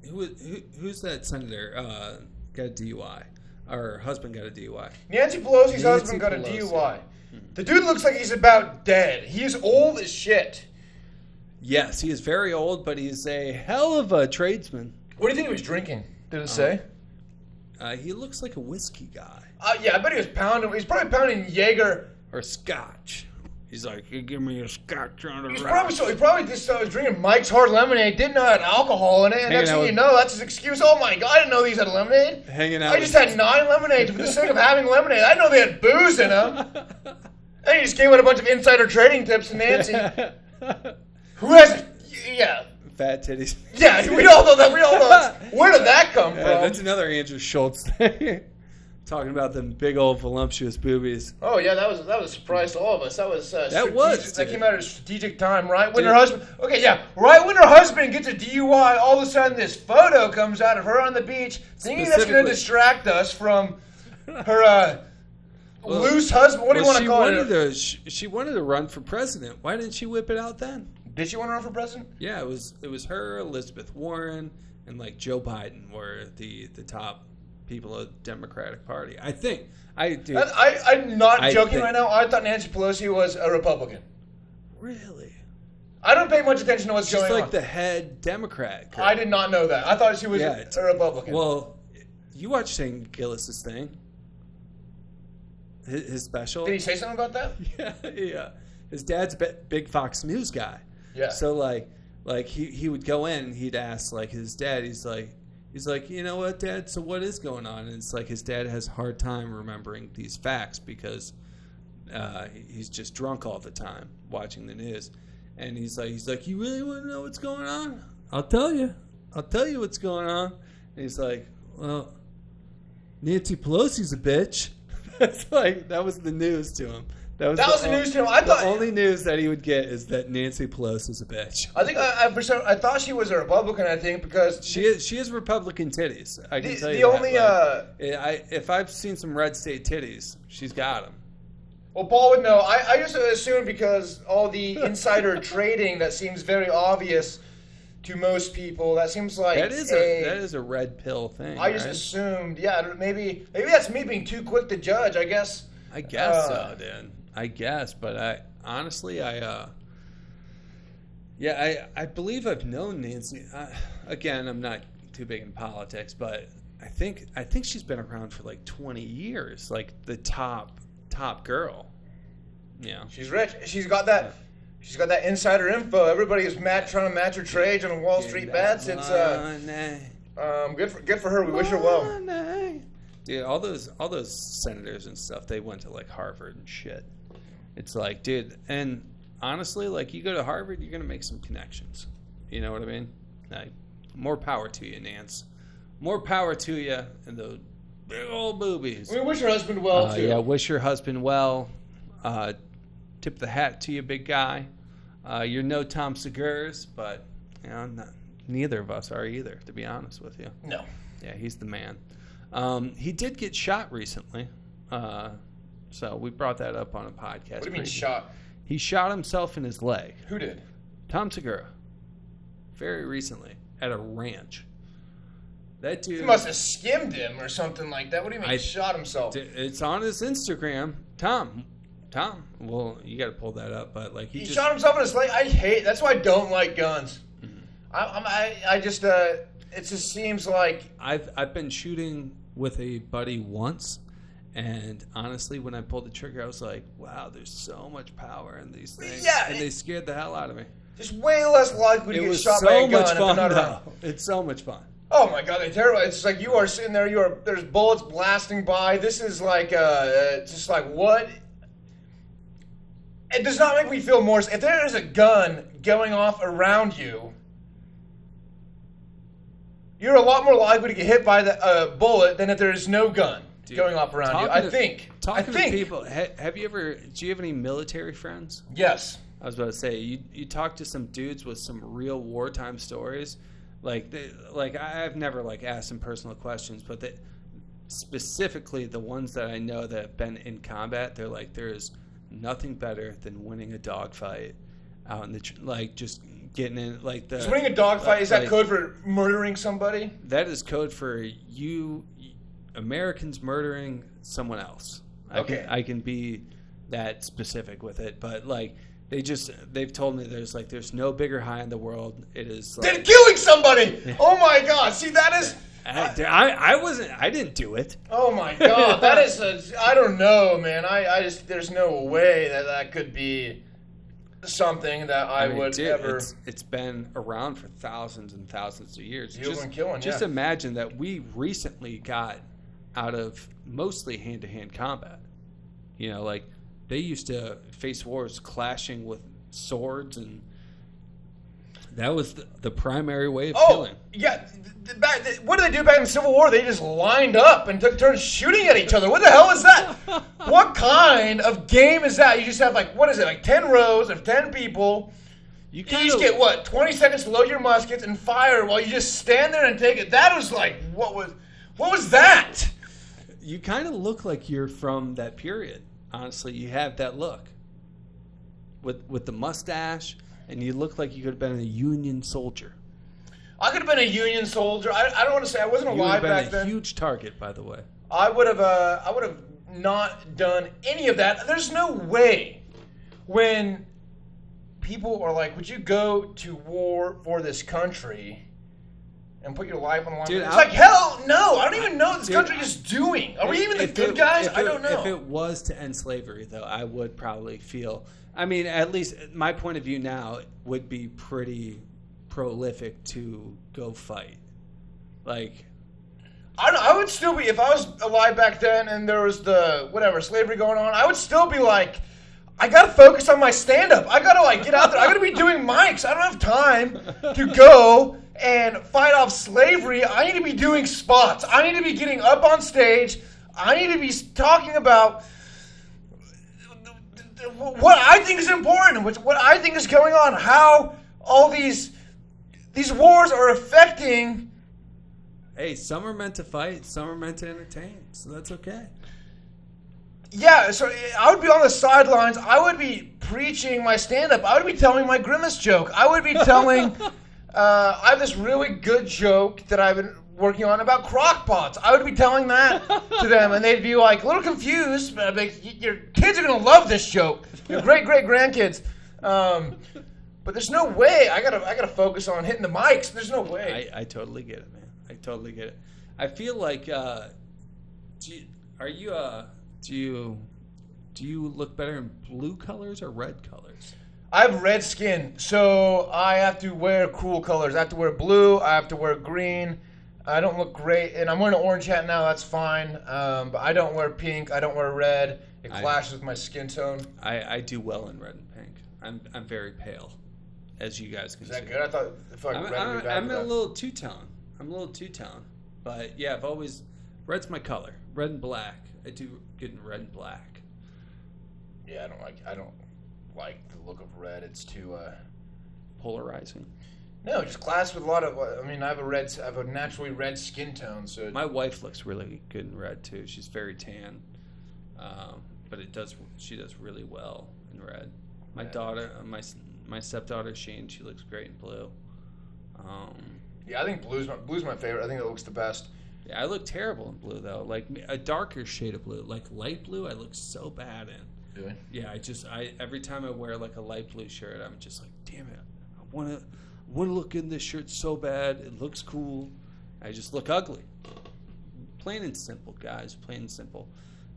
who's that senator got a DUI? Her husband got a DUI. Nancy Pelosi's husband got a DUI. The dude looks like he's about dead. He's old as shit. Yes, he is very old, but he's a hell of a tradesman. What do you think he was drinking? Did it say? He looks like a whiskey guy. Yeah, I bet he was pounding. He's probably pounding Jaeger. Or scotch. He's like, you give me a scotch on the He rock. probably just was drinking Mike's Hard Lemonade, didn't know it had alcohol in it, and next thing you know, that's his excuse. Oh my God, I didn't know these had lemonade. Hanging out. I just had 9 lemonades for the sake of having lemonade. I didn't know they had booze in them. And he just gave out a bunch of insider trading tips to Nancy. Who has, fat titties. Yeah, we all know that. We all know that. Where did that come from? That's another Andrew Schultz thing. Talking about them big old voluptuous boobies. Oh yeah, that was a surprise to all of us. That came out at a strategic time, right when her husband. Okay, yeah, right when her husband gets a DUI, all of a sudden this photo comes out of her on the beach, thinking that's going to distract us from her loose husband. What do you want to call it? She wanted to run for president. Why didn't she whip it out then? Did she want to run for president? Yeah, it was her, Elizabeth Warren, and Joe Biden were the top people of the Democratic Party. I think. I'm not joking right now. I thought Nancy Pelosi was a Republican. Really? I don't pay much attention to what's going on. She's like the head Democrat. I did not know that. I thought she was a Republican. Well, you watched Shane Gillis' thing. His special. Did he say something about that? Yeah. His dad's a big Fox News guy. Yeah. So he would go in and he'd ask his dad. He's like, you know what, Dad? So what is going on? And it's his dad has a hard time remembering these facts because he's just drunk all the time watching the news. And he's like, you really want to know what's going on? I'll tell you what's going on. And he's like, well, Nancy Pelosi's a bitch. That was the news to him. That was the news to him. The only news that he would get is that Nancy Pelosi's a bitch. I think I thought she was a Republican. I think because she is Republican titties. I can tell you. The only if I've seen some red state titties, she's got them. Well, Paul would know. I just assumed because all the insider trading that seems very obvious to most people. That seems like that is a red pill thing. I just assumed. Yeah, maybe that's me being too quick to judge. I guess so, Dan. I guess, but I believe I've known Nancy. Again, I'm not too big in politics, but I think she's been around for 20 years, the top girl. Yeah, she's rich. She's got that insider info. Everybody is trying to match her trades on Wall Street bets. It's good for her. We wish her well. Dude, all those senators and stuff, they went to Harvard and shit. It's like, dude, and honestly, like, you go to Harvard, you're going to make some connections. You know what I mean? Like, more power to you, Nance. More power to you and the big old boobies. We wish your husband well, too. Yeah, wish your husband well. Tip the hat to you, big guy. You're no Tom Segura's, but neither of us are either, to be honest with you. No. Yeah, he's the man. He did get shot recently, so we brought that up on a podcast. What do you mean shot? He shot himself in his leg. Who did? Tom Segura. Very recently at a ranch. That dude. He must have skimmed him or something like that. What do you mean he shot himself? It's on his Instagram. Tom. Well, you got to pull that up, but like he shot himself in his leg. I hate. That's why I don't like guns. Mm-hmm. I just it just seems like I've been shooting with a buddy once, and honestly, when I pulled the trigger, I was like, wow, there's so much power in these things. Yeah, and they scared the hell out of me. Just way less likely to get shot by a gun. It's so much fun, though. It's so much fun. Oh my God, they're terrible. It's like you are sitting there. There's bullets blasting by. This is like just like what. It does not make me feel more. If there is a gun going off around you, you're a lot more likely to get hit by the bullet than if there is no gun going off around you. I think. Talking to people, do you have any military friends? Yes. I was about to say, you talk to some dudes with some real wartime stories. I've never asked them personal questions, but specifically the ones that I know that have been in combat, they're like, there is nothing better than winning a dogfight out in the just getting in Is winning a dogfight, is that code for murdering somebody? That is code for you Americans murdering someone else. Okay. I can be that specific with it, but they've told me there's no bigger high in the world. It is than killing somebody. Oh my God! See, that is. I didn't do it. Oh my God, that is I don't know, man. I just there's no way that could be something that I would ever. It's been around for thousands and thousands of years. Just imagine that we recently got out of mostly hand-to-hand combat. They used to face wars clashing with swords, and that was the primary way of killing. Yeah. What did they do back in the Civil War? They just lined up and took turns shooting at each other. What the hell is that? What kind of game is that? You just have 10 rows of 10 people. You each get 20 seconds to load your muskets and fire while you just stand there and take it. That was what was that? You kind of look like you're from that period. Honestly, you have that look with the mustache, and you look like you could have been a Union soldier. I could have been a Union soldier. I don't want to say I wasn't alive back then. You would have been a huge target, by the way. I would have not done any of that. There's no way when people are like, "Would you go to war for this country and put your life on the line?" Dude, it's like, hell no. I don't even know what this country is doing. Are we even the good guys? I don't know. If it was to end slavery, though, I would probably feel. I mean, at least my point of view now would be pretty prolific to go fight. I would still be, if I was alive back then and there was slavery going on, I would still be like, I gotta focus on my stand-up. I gotta get out there. I gotta be doing mics. I don't have time to go and fight off slavery. I need to be doing spots. I need to be getting up on stage. I need to be talking about what I think is important, what I think is going on, how all these wars are affecting. Hey, some are meant to fight, some are meant to entertain, so that's okay. Yeah, so I would be on the sidelines. I would be preaching my stand-up. I would be telling my grimace joke. I would be telling, I have this really good joke that I've been working on about crock pots. I would be telling that to them, and they'd be a little confused. But I'd be like, your kids are going to love this joke. Your great-great-grandkids. But there's no way. I gotta focus on hitting the mics. There's no way. I totally get it, man. I totally get it. I feel like, do you look better in blue colors or red colors? I have red skin, so I have to wear cool colors. I have to wear blue. I have to wear green. I don't look great, and I'm wearing an orange hat now. That's fine. But I don't wear pink. I don't wear red. It clashes with my skin tone. I do well in red and pink. I'm very pale, as you guys can see. Is that good? I thought red would be bad. I'm a little two-tone. But yeah, red's my color. Red and black. I do good in red and black. Yeah, I don't like the look of red. It's too polarizing. No, just class with a lot of. I mean, I have a naturally red skin tone, so. My wife looks really good in red too. She's very tan, but she does really well in red. My daughter, my stepdaughter Shane, she looks great in blue. Yeah, I think blue's my favorite. I think it looks the best. Yeah, I look terrible in blue though. Like a darker shade of blue, like light blue, I look so bad in. Really? Yeah, I every time I wear like a light blue shirt, I'm just like, damn it, I want to look in this shirt so bad. It looks cool. I just look ugly. Plain and simple, guys. Plain and simple.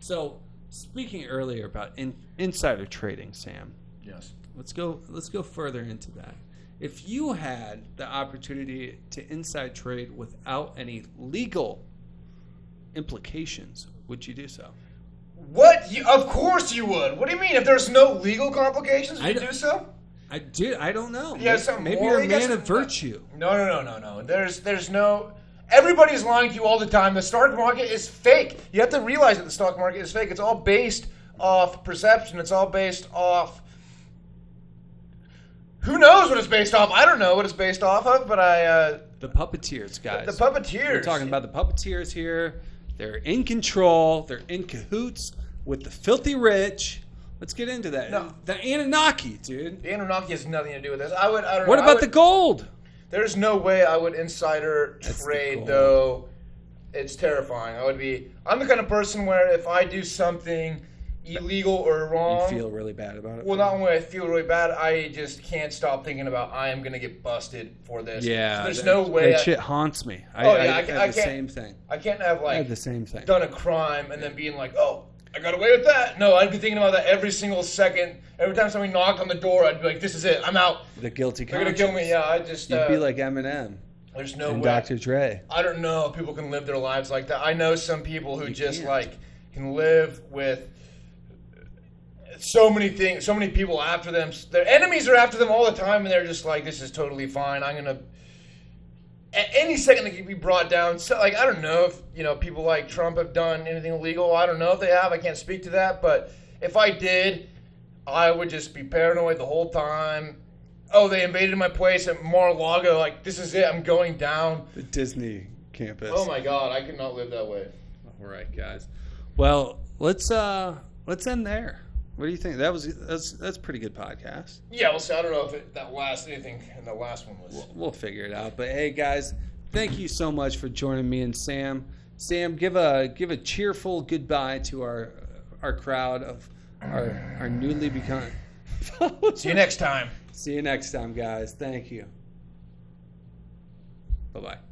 So, speaking earlier about insider trading, Sam. Yes. Let's go further into that. If you had the opportunity to inside trade without any legal implications, would you do so? What? Of course you would. What do you mean? If there's no legal complications, would you do so? I don't know. Yeah, maybe you're a man of virtue. No. There's no. Everybody's lying to you all the time. The stock market is fake. You have to realize that the stock market is fake. It's all based off perception. It's all based off. Who knows what it's based off? I don't know what it's based off of, but the puppeteers, guys. The puppeteers. We're talking about the puppeteers here. They're in control. They're in cahoots with the filthy rich. Let's get into that. No. The Anunnaki, dude. The Anunnaki has nothing to do with this. I don't know. What about the gold? There's no way I would insider trade, though. It's terrifying. I'm the kind of person where if I do something illegal or wrong, you feel really bad about it. Well, not only I feel really bad, I just can't stop thinking about I am going to get busted for this. Yeah. So there's no way. That shit haunts me. I have the same thing. I can't have I have the same thing. Done a crime and then being like, oh, I got away with that. No, I'd be thinking about that every single second. Every time somebody knocked on the door, I'd be like, this is it. I'm out. The guilty They're conscience. going to kill me. Yeah, I just. You'd be like Eminem. There's no and way. Dr. Dre. I don't know if people can live their lives like that. I know some people who can live with so many things, so many people after them. Their enemies are after them all the time, and they're just like, this is totally fine. I'm going to. At any second, they could be brought down. So, I don't know if people like Trump have done anything illegal. I don't know if they have. I can't speak to that. But if I did, I would just be paranoid the whole time. Oh, they invaded my place at Mar-a-Lago. This is it. I'm going down. The Disney campus. Oh my God, I could not live that way. All right, guys. Well, let's end there. What do you think? That's a pretty good podcast. Yeah, we'll see. I don't know if anything in the last one was. We'll figure it out. But hey, guys, thank you so much for joining me and Sam. Sam, give a cheerful goodbye to our crowd of our newly become. See you next time. See you next time, guys. Thank you. Bye-bye.